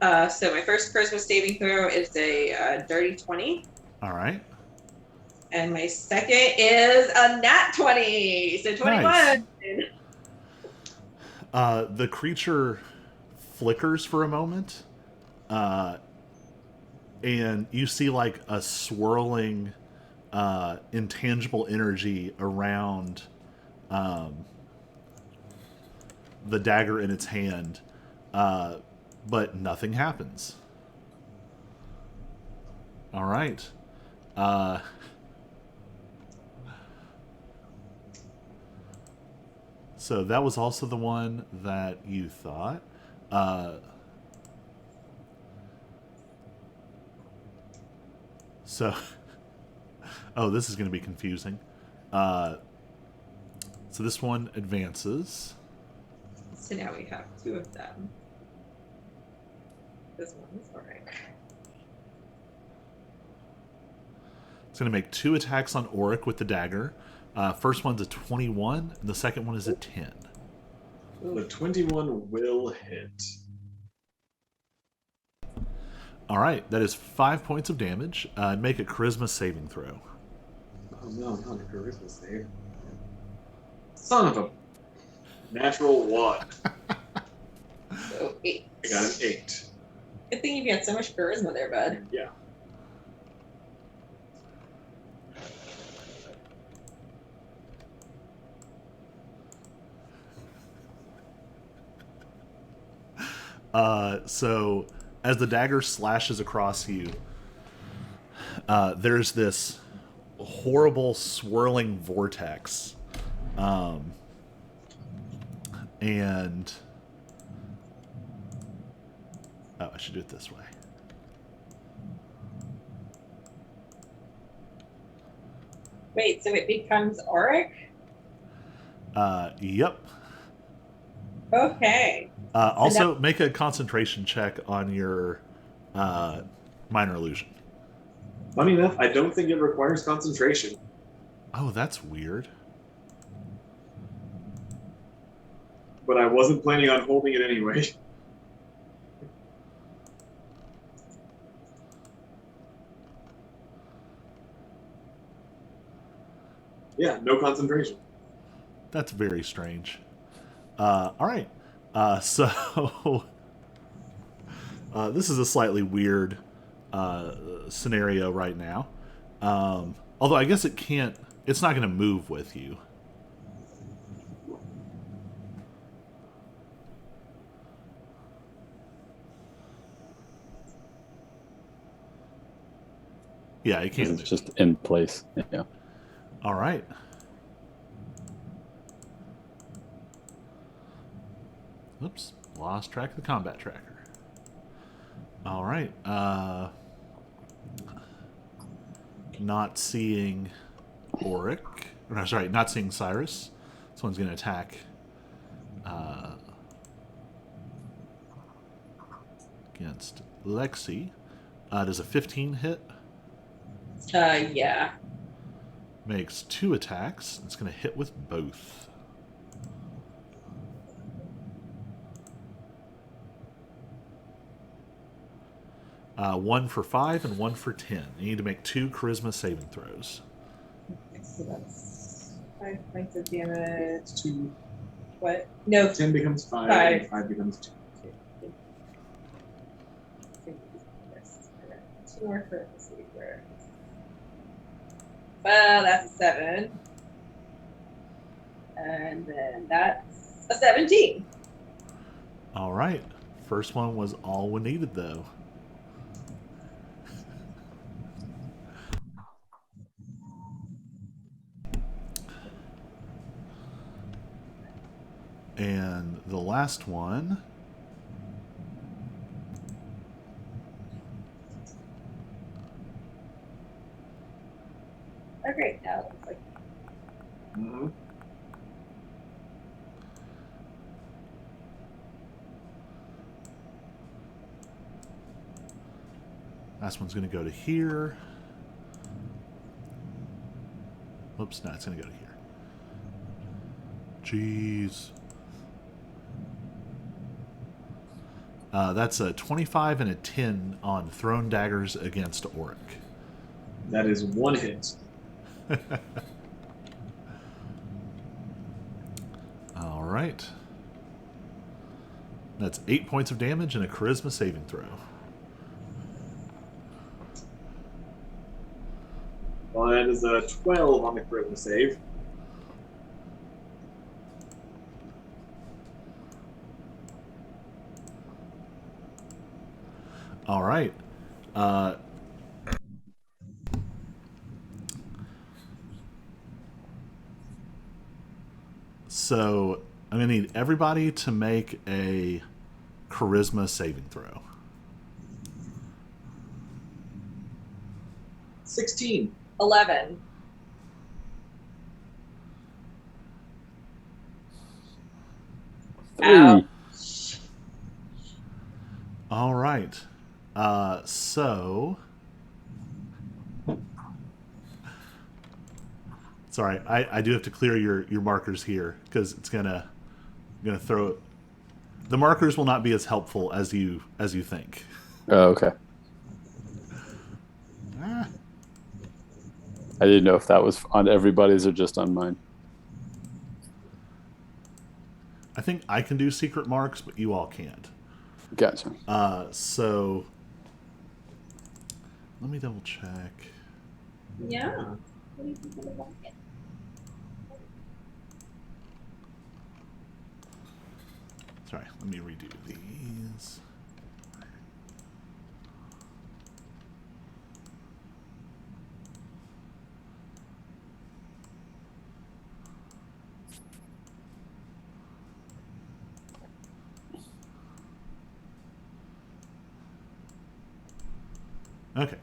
So my first charisma saving throw is a dirty 20. All right. And my second is a nat 20. So 21. Nice. The creature flickers for a moment, and you see like a swirling, intangible energy around the dagger in its hand, but nothing happens. All right. So that was also the one that you thought. Oh, this is going to be confusing. So this one advances. So now we have 2 of them. This one's alright. It's going to make 2 attacks on Auric with the dagger. First one's a 21, and the second one is a 10. The 21 will hit. All right, that is 5 points of damage. Make a charisma saving throw. Oh no, not a charisma save. Son of a natural 1. So 8. I got an 8. Good thing you had so much charisma there, bud. Yeah. So as the dagger slashes across you, there's this horrible swirling vortex. And I should do it this way. Wait, so it becomes Auric? Yep. Okay. Also, make a concentration check on your minor illusion. Funny enough, I don't think it requires concentration. Oh, that's weird. But I wasn't planning on holding it anyway. Yeah, no concentration. That's very strange. All right. So this is a slightly weird scenario right now. Although I guess it can't. It's not going to move with you. Yeah, it can't. It's Move. just in place. Yeah. All right. Oops, lost track of the combat tracker. All right. Not seeing Auric. No, sorry, not seeing Cyrus. This one's going to attack. Against Lexi. Does a 15 hit? Yeah. Makes 2 attacks. It's going to hit with both. One for 5 and 1 for 10. You need to make 2 charisma saving throws. So that's 5 points of damage. It's 2. What? No. 10 becomes 5, 5. and 5 becomes 2. 2 more for the city where. Well, that's a 7. And then that's a 17. All right. First one was all we needed, though. And the last one. Oh, great. Now it looks like. Mm-hmm. Last one's going to go to here. Whoops, no, it's going to go to here. Jeez. That's a 25 and a 10 on thrown daggers against Auric. That is 1 hit. All right. That's 8 points of damage and a charisma saving throw. Well, that is a 12 on the charisma save. All right. So I'm going to need everybody to make a charisma saving throw. 16. 11. Three. Ow. All right. So. Sorry, I do have to clear your markers here because it's gonna throw it. The markers will not be as helpful as you think. Oh, okay. Ah, I didn't know if that was on everybody's or just on mine. I think I can do secret marks, but you all can't. Gotcha. So let me double check. Yeah. What do you think of the bucket? Sorry, let me redo these. Okay.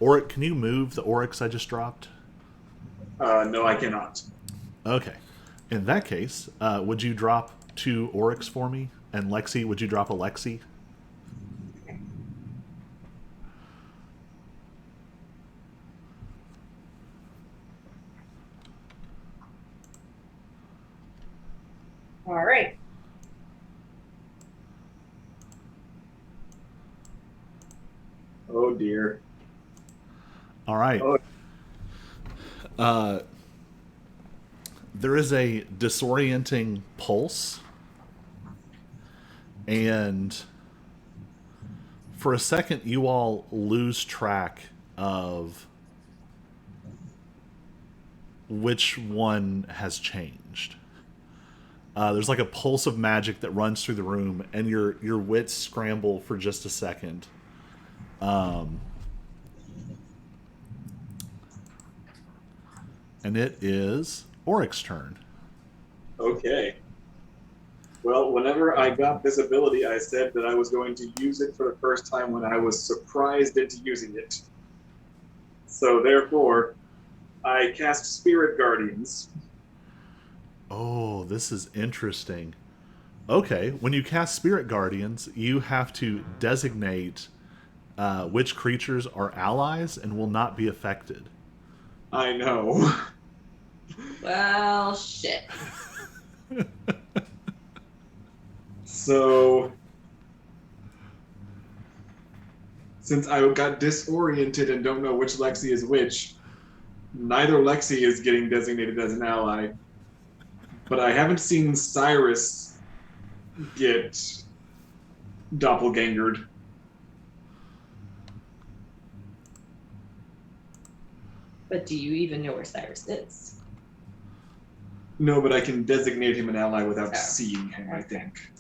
Oric, can you move the Oryx I just dropped? No, I cannot. Okay. In that case, would you drop 2 Oryx for me? And Lexi, would you drop a Lexi? All right. Oh dear. All right. Oh. There is a disorienting pulse, and for a second, you all lose track of which one has changed. There's like a pulse of magic that runs through the room, and your wits scramble for just a second. And it is Oryx's turn. Okay. Well, whenever I got this ability, I said that I was going to use it for the first time when I was surprised into using it. So therefore, I cast Spirit Guardians. Oh, this is interesting. Okay, when you cast Spirit Guardians, you have to designate which creatures are allies and will not be affected. I know. Well, shit. So, since I got disoriented and don't know which Lexi is which, neither Lexi is getting designated as an ally. But I haven't seen Cyrus get doppelgangered. But do you even know where Cyrus is? No, but I can designate him an ally without Oh. seeing him, I think.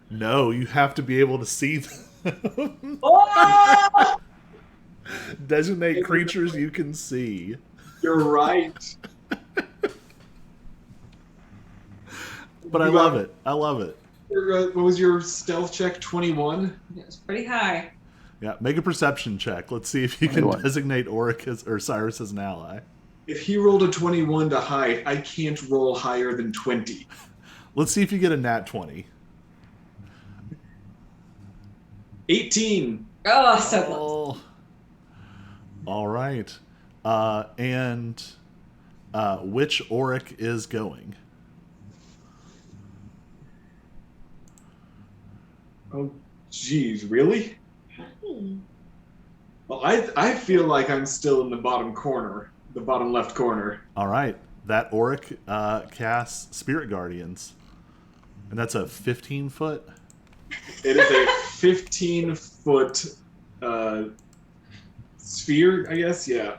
No, you have to be able to see them. Oh! Designate creatures you can see. You're right. But I love it. I love it. What was your stealth check? 21? It was pretty high. Yeah, make a perception check. Let's see if you can 21. designate Oric as, or Cyrus as an ally. If he rolled a 21 to hide, I can't roll higher than 20. Let's see if you get a nat 20. 18. Oh, so close. Oh. All right. And which Oric is going? Oh, geez, really? Hmm. Well, I feel like I'm still in the bottom corner, the bottom left corner. All right. That Oric casts Spirit Guardians. And that's a 15-foot? It is a 15-foot sphere, I guess. Yeah.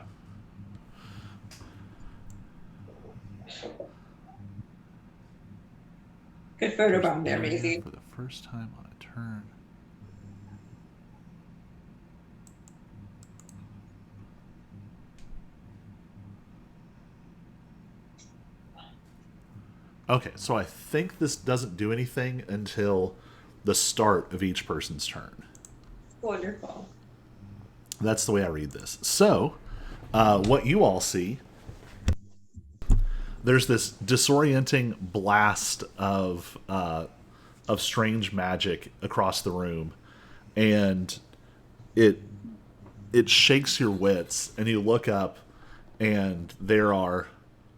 Good photobomb there, Maisie. For the first time on a turn. Okay, so I think this doesn't do anything until the start of each person's turn. Wonderful. That's the way I read this. So, what you all see, there's this disorienting blast of of strange magic across the room, and it shakes your wits, and you look up, and there are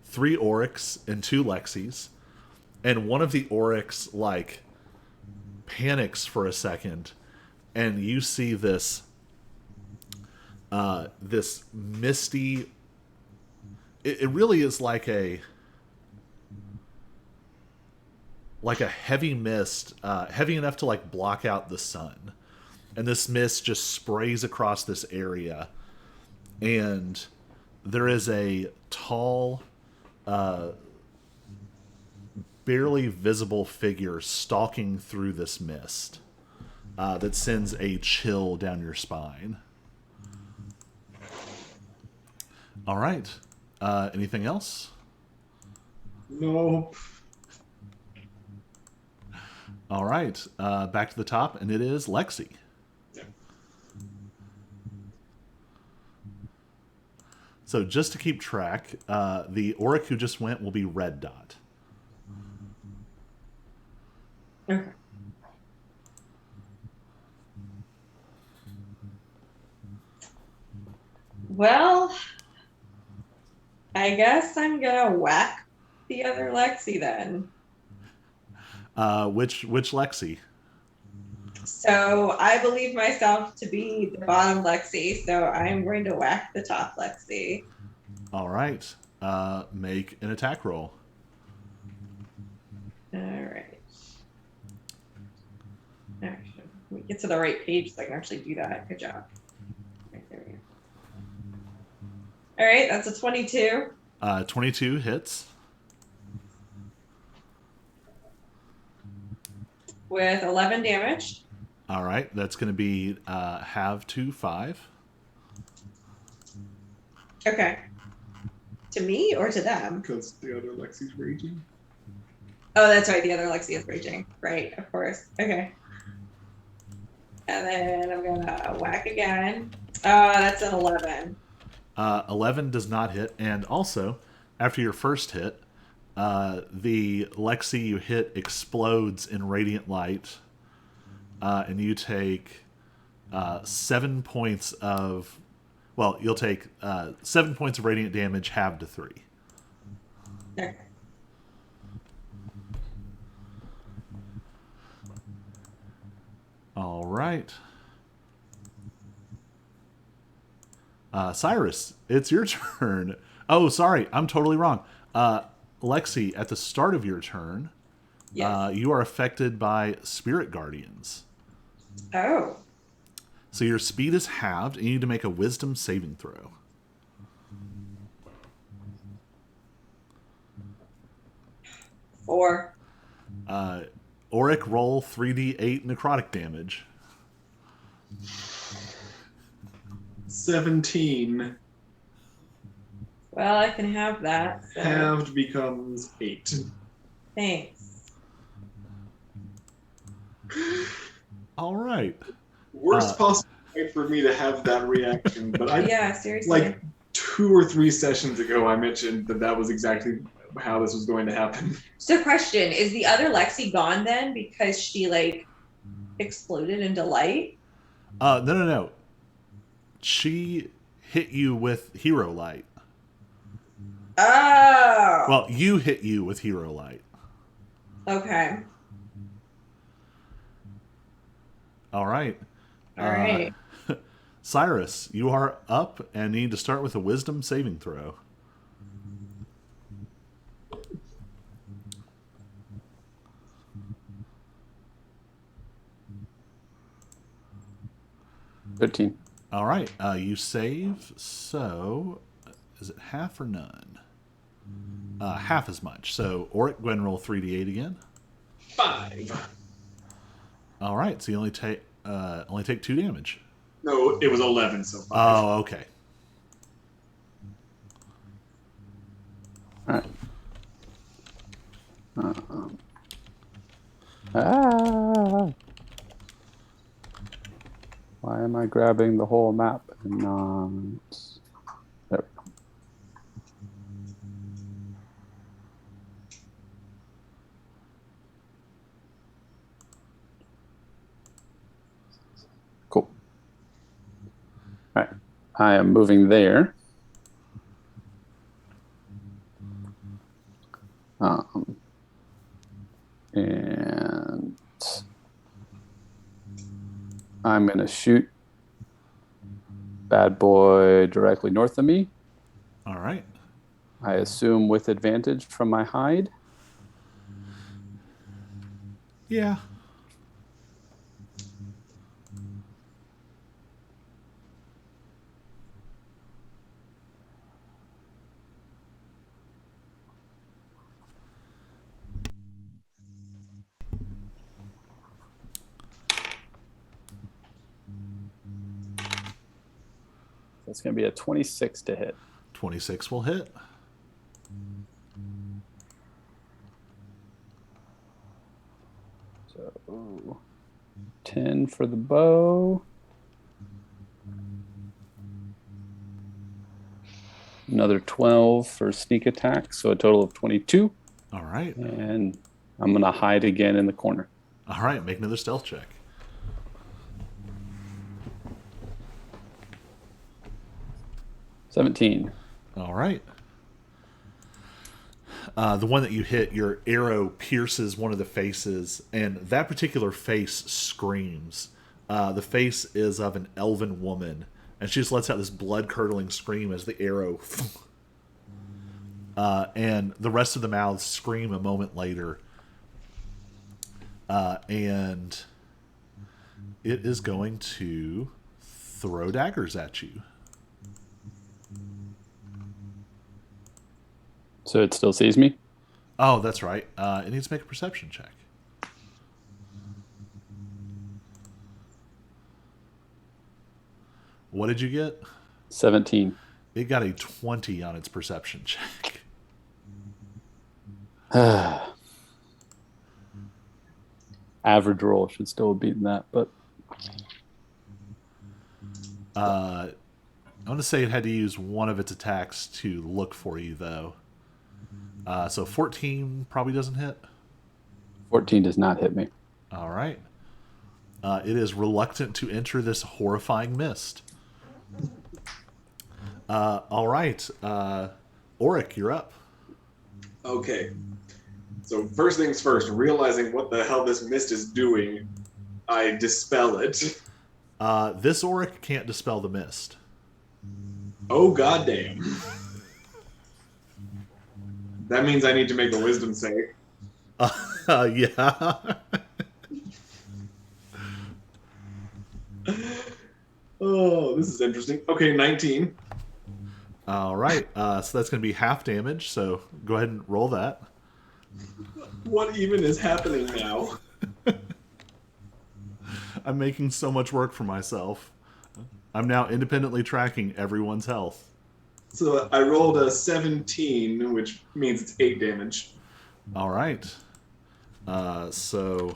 3 Oryx and 2 Lexis, and one of the Oryx like panics for a second, and you see this this misty. It really is like a heavy mist, heavy enough to like block out the sun, and this mist just sprays across this area, and there is a tall, barely visible figure stalking through this mist that sends a chill down your spine. All right. Anything else? Nope. All right. Back to the top, and it is Lexi. Yeah. So just to keep track, the Auric who just went will be Red Dot. Okay. Well, I guess I'm gonna whack the other Lexi then. Which Lexi? So I believe myself to be the bottom Lexi, so I'm going to whack the top Lexi. All right. Make an attack roll. All right. Actually, let me get to the right page so I can actually do that. Good job. Right, there we go. All right, that's a 22 22 hits. with 11 damage. All right. That's going to be halve to 5. Okay. To me or to them? Because the other Lexi's raging. Oh, that's right. The other Lexi is raging. Right, of course. Okay. And then I'm going to whack again. That's an 11. 11 does not hit. And also, after your first hit, the Lexi you hit explodes in radiant light, and you take 7 points of... Well, you'll take 7 points of radiant damage, halved to 3. Okay. All right. Cyrus, it's your turn. Oh, sorry, I'm totally wrong. Lexi, at the start of your turn, Yes. you are affected by spirit guardians. Oh. So your speed is halved, and you need to make a wisdom saving throw. Four. Auric, roll 3d8 necrotic damage. 17. Well, I can have that. So. Halved becomes 8. Thanks. All right. Worst possible way for me to have that reaction, but I Yeah, seriously. like 2 or 3 sessions ago I mentioned that was exactly how this was going to happen. So, question: is the other Lexi gone then because she like exploded into light? No. She hit you with hero light. Oh. Well, you hit you with hero light. Okay. All right. All right. Cyrus, you are up and need to start with a wisdom saving throw. $13. All right. You save, so is it half or none? Half as much. So, Auric, go ahead and roll 3d8 again. 5. All right. So you only take 2 damage. No, it was 11, so 5. Oh, okay. All right. Ah! Why am I grabbing the whole map and not? There we go. I am moving there. And I'm going to shoot bad boy directly north of me. All right. I assume with advantage from my hide. Yeah. That's going to be a 26 to hit. 26 will hit. So 10 for the bow. Another 12 for sneak attack, so a total of 22. All right. And I'm going to hide again in the corner. All right. Make another stealth check. $17. All right. The one that you hit, your arrow pierces one of the faces, and that particular face screams. The face is of an elven woman, and she just lets out this blood-curdling scream as the arrow... and the rest of the mouths scream a moment later. And it is going to throw daggers at you. So it still sees me? Oh, that's right. It needs to make a perception check. What did you get? 17. It got a 20 on its perception check. Average roll should still have beaten that, but I want to say it had to use one of its attacks to look for you, though. So 14 probably doesn't hit. 14 does not hit me. All right. It is reluctant to enter this horrifying mist. All right. Auric, you're up. Okay. So first things first, realizing what the hell this mist is doing, I dispel it. This Auric can't dispel the mist. Oh goddamn. That means I need to make a wisdom save. Yeah. Oh, this is interesting. Okay, 19. All right. So that's going to be half damage. So go ahead and roll that. What even is happening now? I'm making so much work for myself. I'm now independently tracking everyone's health. So I rolled a 17, which means it's 8 damage. All right. So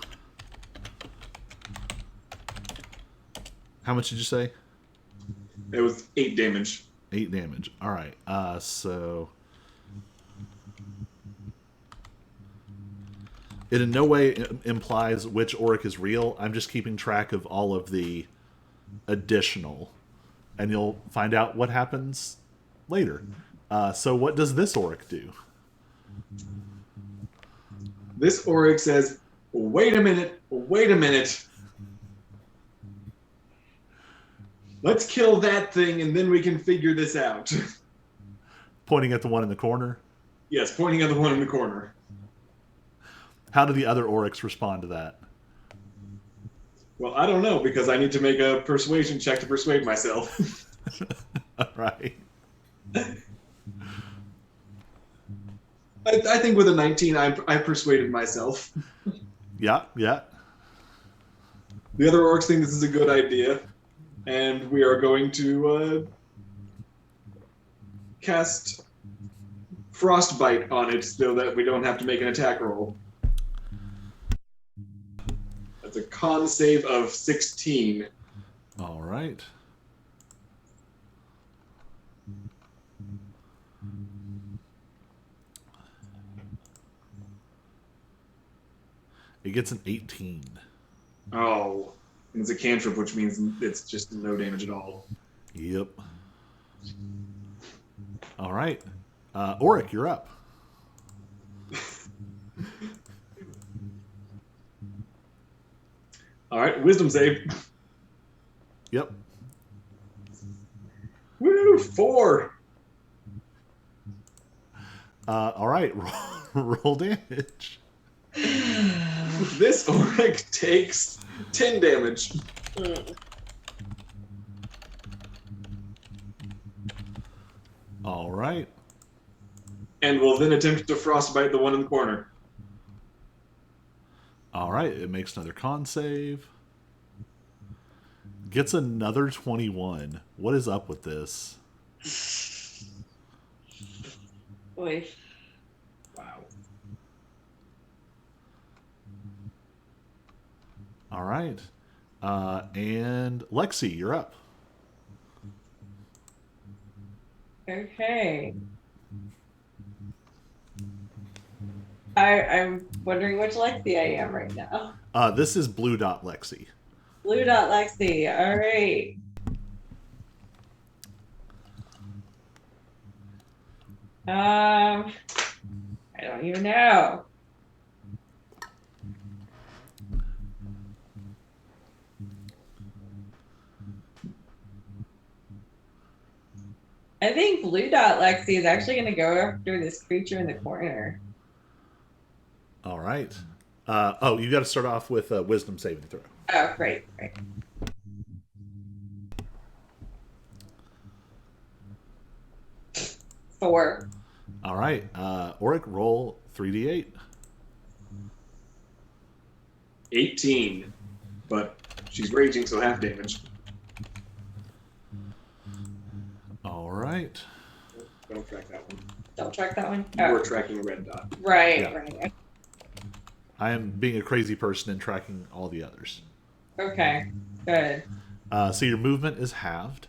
how much did you say? It was 8 damage. 8 damage. All right. So it in no way implies which Auric is real. I'm just keeping track of all of the additional, and you'll find out what happens later. So what does this Auric do? This Auric says, wait a minute, wait a minute. Let's kill that thing and then we can figure this out. Pointing at the one in the corner. Yes, pointing at the one in the corner. How do the other Aurics respond to that? Well, I don't know because I need to make a persuasion check to persuade myself. All right. I think with a 19, I persuaded myself. Yeah, yeah. The other orcs think this is a good idea, and we are going to cast Frostbite on it so that we don't have to make an attack roll. That's a con save of 16. All right. It gets an 18. Oh, and it's a cantrip, which means it's just no damage at all. Yep. All right. Auric, you're up. All right, wisdom save. Yep. Woo, 4. All right. Roll damage. This Auric takes 10 damage. Mm. All right. And will then attempt to frostbite the one in the corner. All right. It makes another con save. Gets another 21. What is up with this? Boy. Wow. All right. And Lexi, you're up. Okay. I'm wondering which Lexi I am right now. This is Blue Dot Lexi. Blue dot Lexi. All right. I don't even know. I think Blue Dot Lexi is actually going to go after this creature in the corner. All right. Oh, you got to start off with a wisdom saving throw. Oh, great. 4. All right. Auric, roll 3d8. 18. But she's raging, so half damage. All right. Don't track that one. Don't track that one. You Oh, were tracking red dot. right, Yeah. right. I am being a crazy person and tracking all the others. Okay, good. So your movement is halved.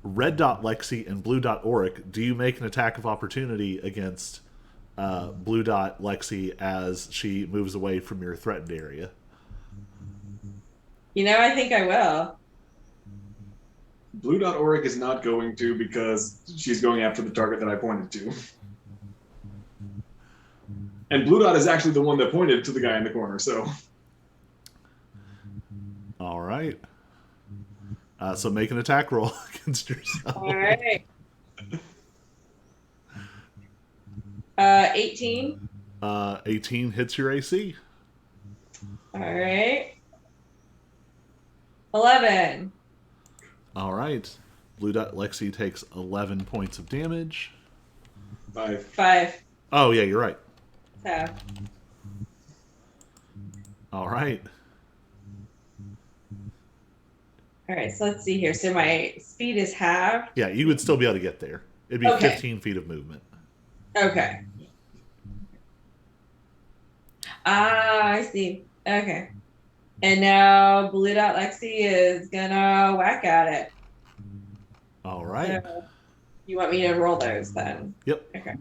Red Dot Lexi and Blue Dot Auric, do you make an attack of opportunity against Blue Dot Lexi as she moves away from your threatened area? You know, I think I will. Blue dot Auric is not going to because she's going after the target that I pointed to. And Blue dot is actually the one that pointed to the guy in the corner, so. All right. So make an attack roll against yourself. All right. 18. 18 hits your AC. All right. 11. All right. Blue Dot Lexi takes 11 points of damage. 5. 5. Oh, yeah, you're right. So, All right. all right, so let's see here. So my speed is halved. Yeah, you would still be able to get there. It'd be Okay. 15 feet of movement. Okay. Ah, I see. Okay. And now Blue Dot Lexi is gonna whack at it. All right. So you want me to roll those then? Yep. Okay.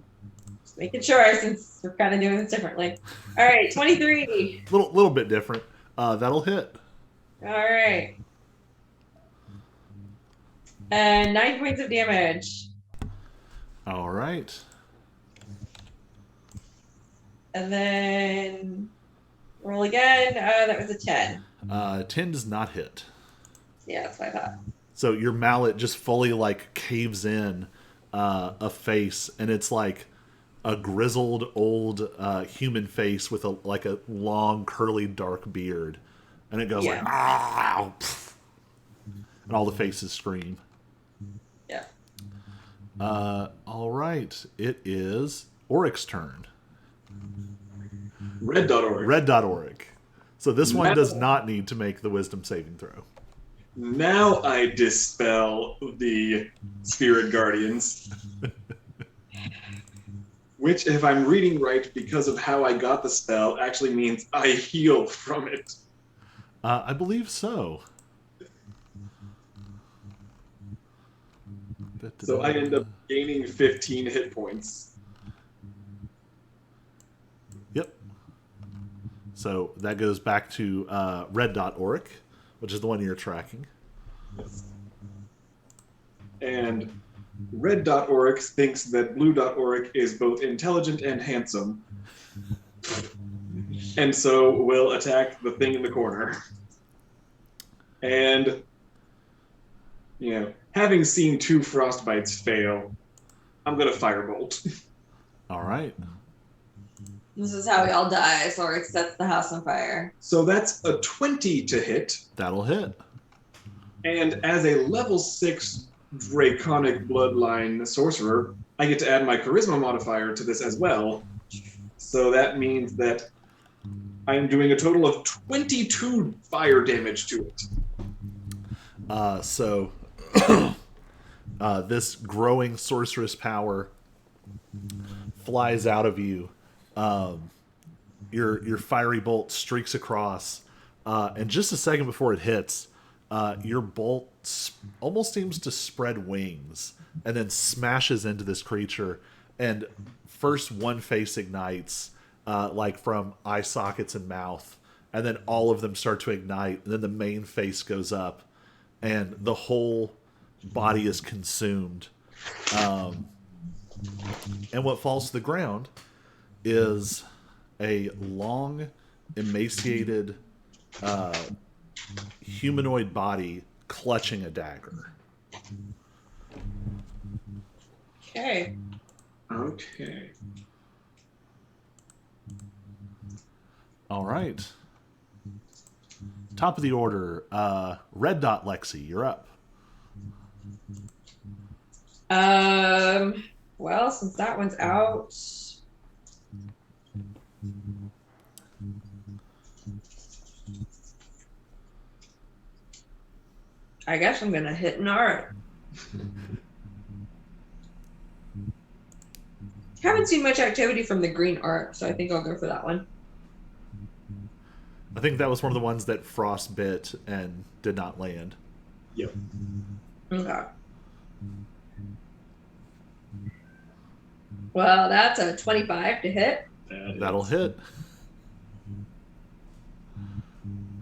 Just making sure since we're kind of doing this differently. All right, 23. Little bit different. That'll hit. All right. And 9 points of damage. All right. And then roll again. That was a 10. 10 does not hit. Yeah, that's what I thought. So your mallet just fully like caves in a face, and it's like a grizzled old human face with a long curly dark beard, and it goes Yeah. like "Ow!" and all the faces scream. Yeah. All right, it is Auric's turn. Red dot Auric. Red Dot Auric. So this one Now- does not need to make the wisdom saving throw. Now I dispel the spirit guardians. Which, if I'm reading right, because of how I got the spell, actually means I heal from it. I believe so. So I end up gaining 15 hit points. Yep. So that goes back to Red Dot Auric, which is the one you're tracking. Yes. And Red Dot Oryx thinks that Blue Dot Oryx is both intelligent and handsome. And so will attack the thing in the corner. And, having seen 2 frostbites fail, I'm going to firebolt. All right. This is how we all die. Sorek sets the house on fire. So that's a 20 to hit. That'll hit. And as a level 6 Draconic Bloodline sorcerer, I get to add my charisma modifier to this as well. So that means that I am doing a total of 22 fire damage to it. So this growing sorceress power flies out of you. Your fiery bolt streaks across, and just a second before it hits, your bolt almost seems to spread wings and then smashes into this creature. And first one face ignites, like from eye sockets and mouth, and then all of them start to ignite, and then the main face goes up, and the whole body is consumed. And what falls to the ground is a long, emaciated humanoid body clutching a dagger. Okay. Okay. All right. Top of the order, Red Dot Lexi, you're up. Well, since that one's out, I guess I'm gonna hit Nara. Haven't seen much activity from the green art, so I think I'll go for that one. I think that was one of the ones that Frost bit and did not land. Yep. Okay. Well, that's a 25 to hit, That'll hit.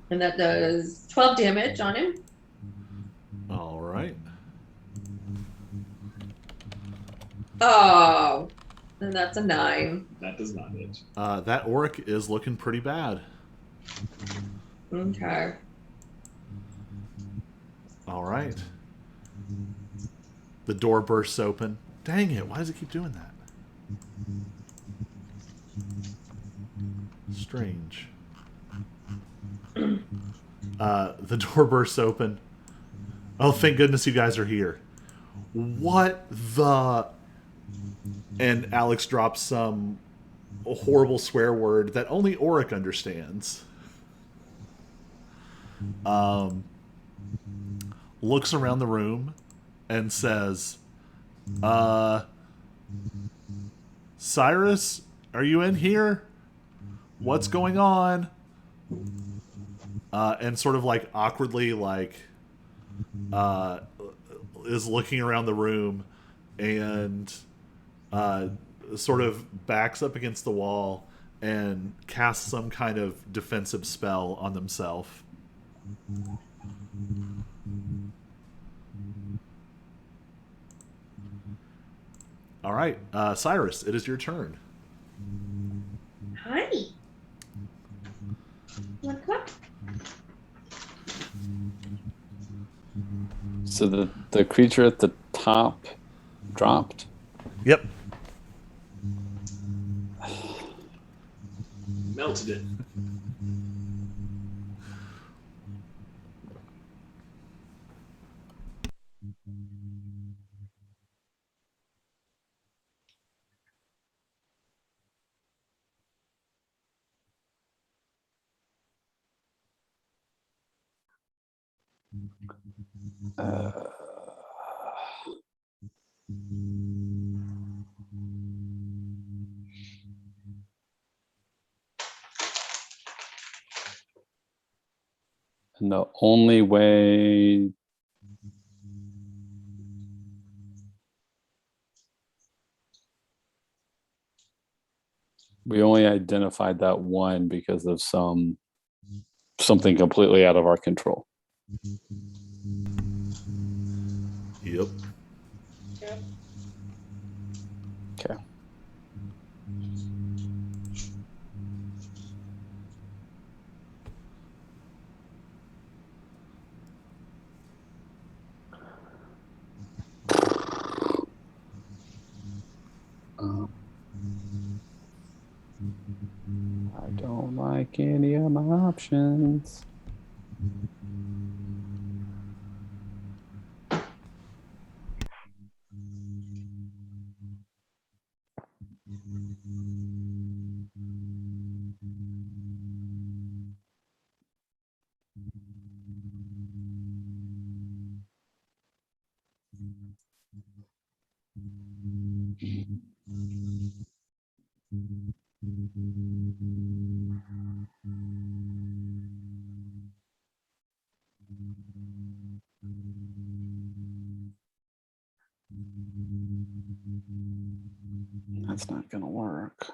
and that does 12 damage on him. All right. Oh, and that's a 9. That does not hit. That orc is looking pretty bad. Okay. All right. The door bursts open. Dang it, why does it keep doing that? Strange. The door bursts open. Oh, thank goodness you guys are here. What the... And Alex drops some horrible swear word that only Auric understands. Looks around the room and says, Cyrus, are you in here? What's going on? And sort of like awkwardly is looking around the room and sort of backs up against the wall and casts some kind of defensive spell on themselves. All right, Cyrus, it is your turn. Hi. What's up? So the creature at the top dropped. Yep. Melted it. And the only way we only identified that one because of something completely out of our control. Yep. like any of my options. That's not gonna work.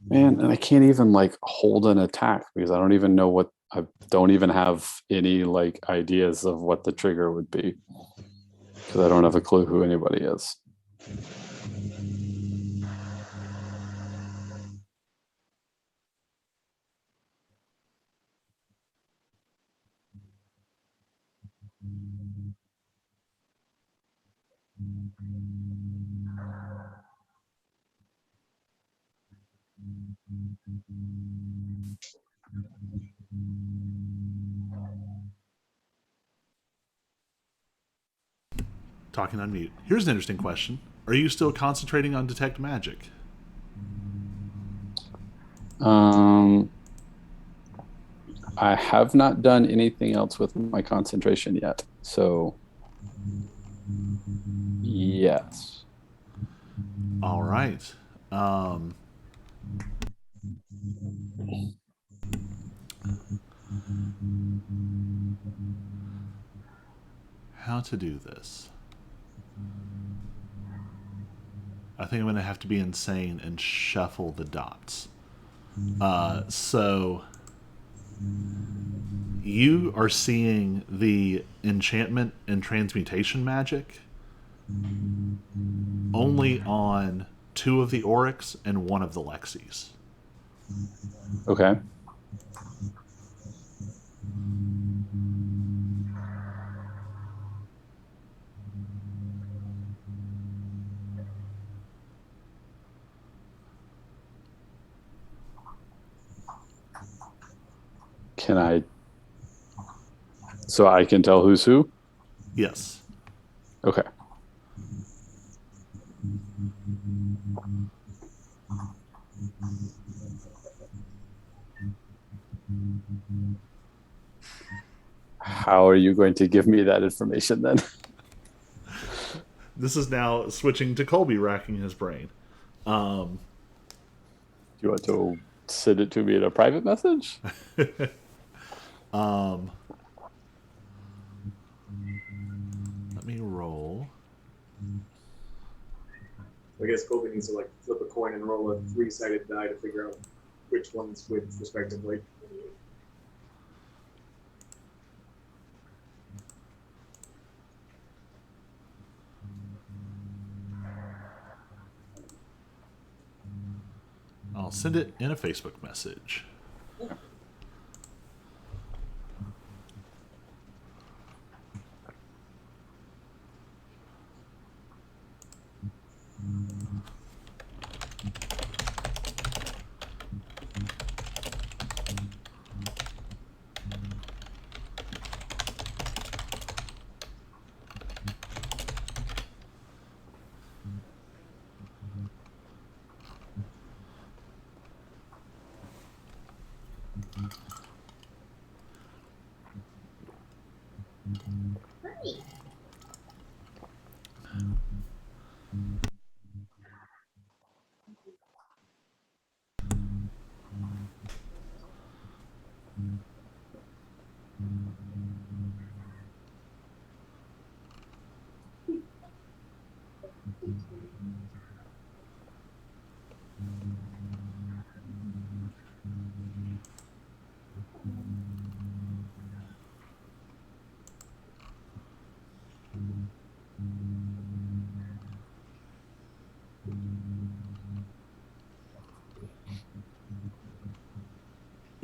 Man, and I can't even like hold an attack because I don't even know what I don't even have any like ideas of what the trigger would be because I don't have a clue who anybody is. Talking on mute. Here's an interesting question. Are you still concentrating on detect magic? I have not done anything else with my concentration yet. So, yes. All right. How to do this? I think I'm going to have to be insane and shuffle the dots. So you are seeing the enchantment and transmutation magic only on 2 of the Oryx and 1 of the Lexis. Okay. Can I? So I can tell who's who? Yes. Okay. How are you going to give me that information then? This is now switching to Colby racking his brain. Do you want to send it to me in a private message? Let me roll. I guess Colby needs to like flip a coin and roll a 3-sided die to figure out which ones which respectively. I'll send it in a Facebook message.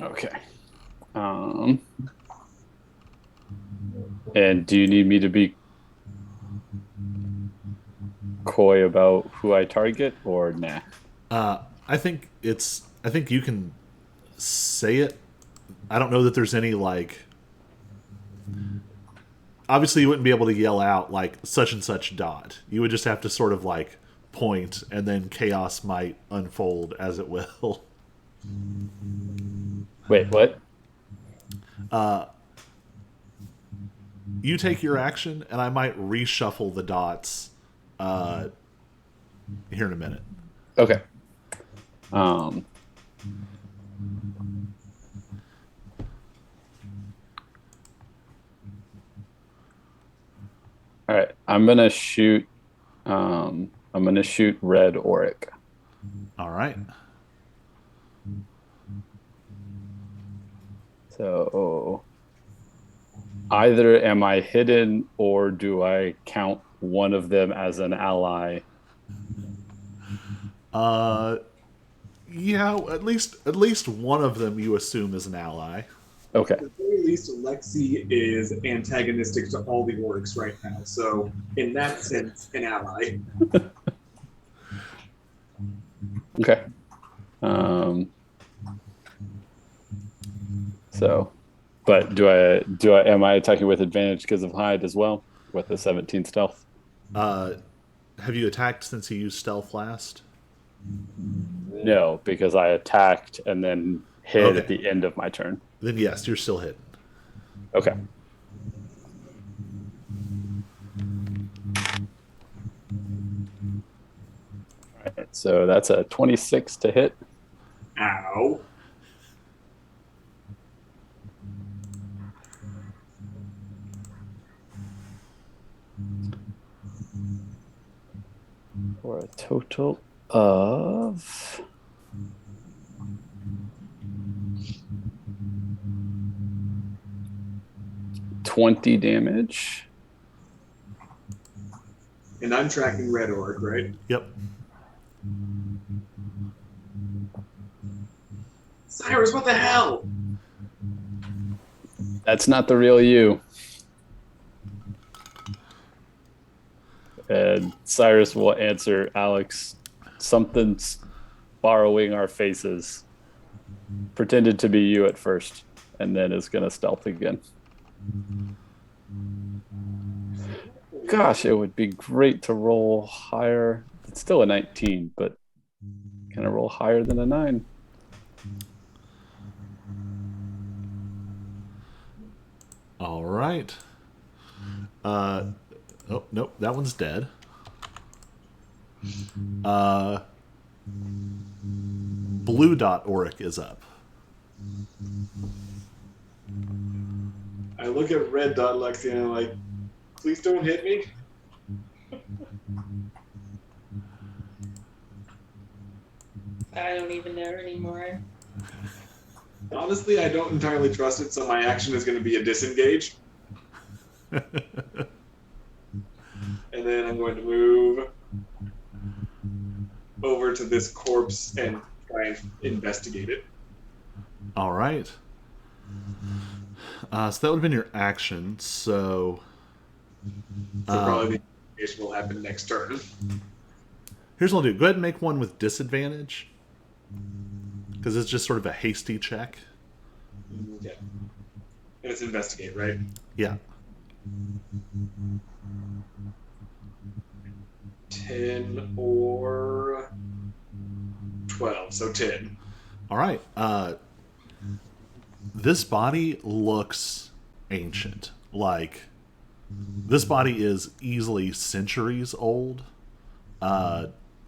Okay. And do you need me to be coy about who I target, or nah? I think you can say it. I don't know that there's any like. Obviously, you wouldn't be able to yell out like such and such dot. You would just have to sort of like point, and then chaos might unfold as it will. Wait, what? You take your action, and I might reshuffle the dots here in a minute. Okay. All right, I'm gonna shoot red Auric. All right. So either am I hidden, or do I count one of them as an ally? Yeah, at least one of them you assume is an ally. Okay. At the very least, Alexi is antagonistic to all the orcs right now. So, in that sense, an ally. Okay. So, but am I attacking with advantage because of hide as well with the 17 stealth? Have you attacked since you used stealth last? No, because I attacked and then hid Okay. at the end of my turn. Then yes, you're still hidden. Okay. All right, so that's a 26 to hit. Ow. For a total of 20 damage. And I'm tracking red orc, right? Yep. Cyrus, what the hell? That's not the real you. And Cyrus will answer Alex, something's borrowing our faces. Pretended to be you at first, and then is going to stealth again. Gosh, it would be great to roll higher. It's still a 19, but can I roll higher than a 9? All right. Oh, nope, that one's dead. Blue dot Auric is up. I look at red dot Lexi and I'm like, please don't hit me. I don't even know anymore. Honestly, I don't entirely trust it, so my action is going to be a disengage. And then I'm going to move over to this corpse and try and investigate it. All right. So that would have been your action. So So probably the investigation will happen next turn. here's what I'll do. Go ahead and make one with disadvantage. Because it's just sort of a hasty check. Yeah. And it's investigate, right? Yeah. 10 or 12, so 10. All right. This body looks ancient. Like, this body is easily centuries old.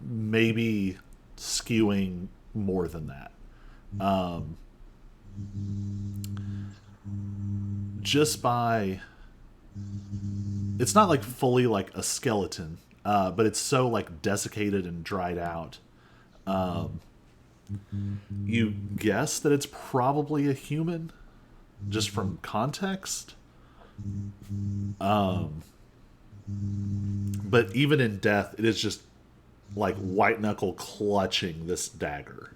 Maybe skewing more than that. Just by... It's not like fully like a skeleton, but it's so like desiccated and dried out. You guess that it's probably a human, just from context. But even in death, it is just like white knuckle clutching this dagger.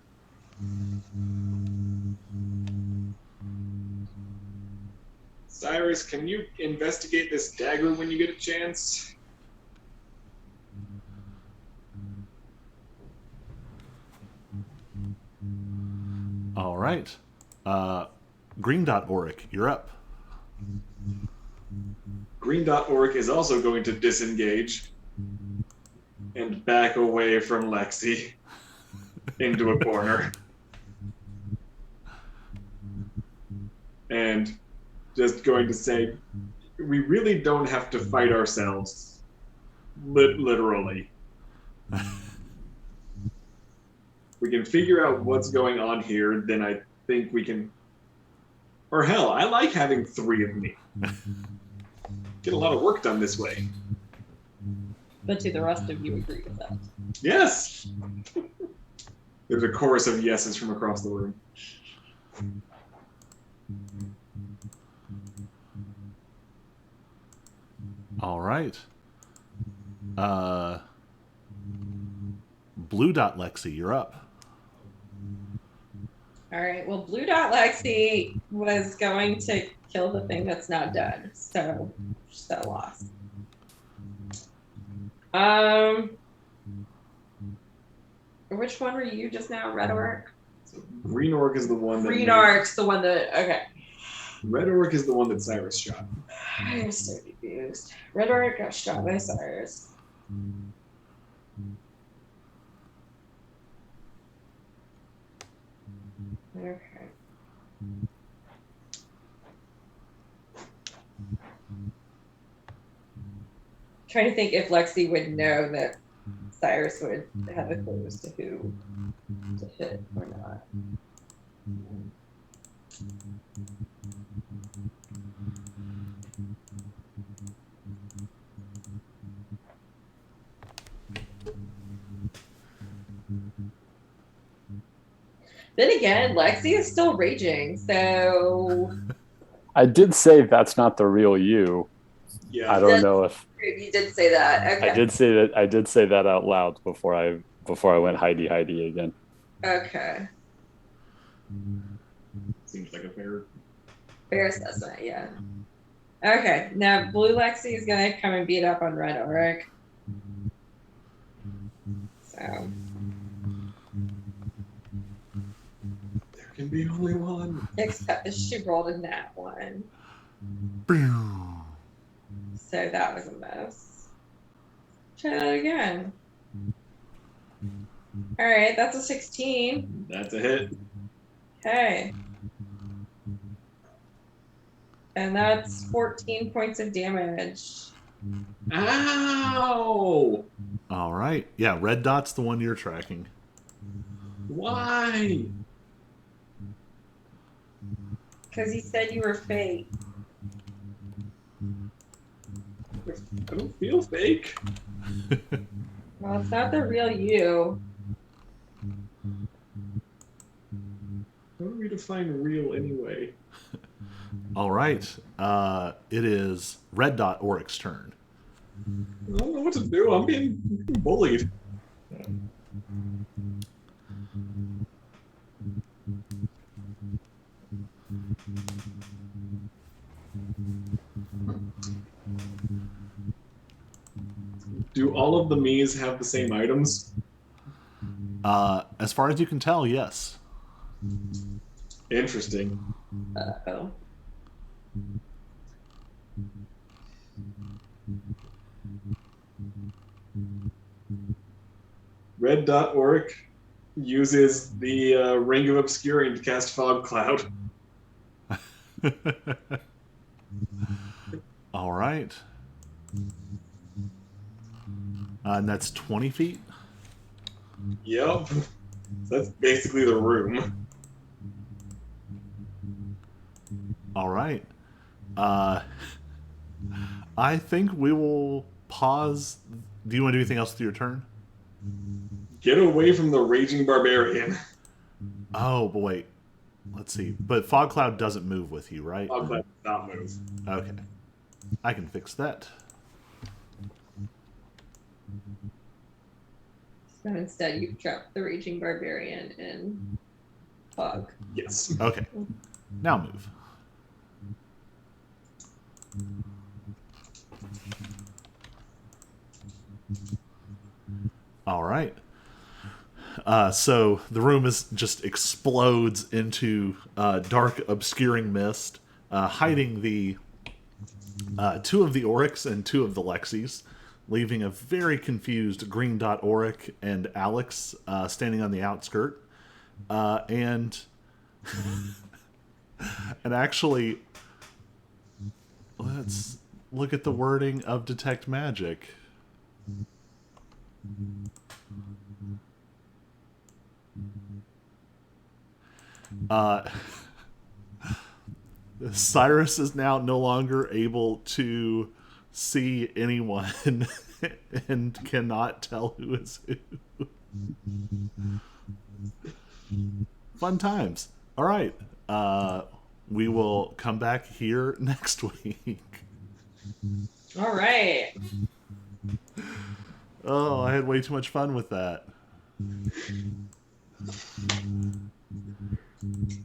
Cyrus, can you investigate this dagger when you get a chance? All right. Green Dot Auric, you're up. Green Dot Orc is also going to disengage and back away from Lexi into a corner. And just going to say, we really don't have to fight ourselves. Literally. We can figure out what's going on here, then I think we can... Or hell, I like having 3 of me. Get a lot of work done this way. But do the rest of you agree with that? Yes! There's a chorus of yeses from across the room. All right. Blue Dot Lexi, you're up. All right. Well, Blue Dot Lexi was going to kill the thing that's not dead, so she's at a loss. Which one were you just now? Red Orc? So Green Orc is the one that... Green Orc's the one that. Okay. Red Orc is the one that Cyrus shot. I'm so confused. Red Orc got shot by Cyrus. Okay. Trying to think if Lexi would know that Cyrus would have a clue as to who to hit or not. Then again, Lexi is still raging, so I did say that's not the real you. Yeah. I don't know if you did say that. Okay. I did say that out loud before I went Heidi again. Okay. Seems like a fair... Fair assessment, yeah. Okay, now Blue Lexi is gonna come and beat up on Red Auric. So There can be only one. except she rolled a nat 1. So that was a miss. Try that again. Alright, that's a 16. That's a hit. Okay. And that's 14 points of damage. Ow! All right. Yeah, Red Dot's the one you're tracking. Why? Because he said you were fake. I don't feel fake. Well, it's not the real you. How are we define real anyway? All right. It is Red Dot Auric's turn. I don't know what to do. I'm being bullied. Do all of the Mii's have the same items? As far as you can tell, yes. Interesting. Uh-oh. Red Dot Orc uses the Ring of Obscuring to cast Fog Cloud. All right. And that's 20 feet. Yep. That's basically the room. All right. I think we will pause. Do you want to do anything else with your turn? Get away from the Raging Barbarian. Oh, but wait. Let's see. But Fog Cloud doesn't move with you, right? Fog Cloud does not move. Okay. I can fix that. So instead, you've trapped the Raging Barbarian in fog. Yes. Okay. Now move. All right. So the room just explodes into dark, obscuring mist, hiding the two of the Oryx and two of the Lexis, leaving a very confused green dot Oryx and Alex standing on the outskirt. And actually, let's look at the wording of Detect Magic. Cyrus is now no longer able to see anyone and cannot tell who is who. Fun times. All right. We will come back here next week. All right. Oh, I had way too much fun with that.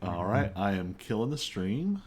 All right, I am killing the stream.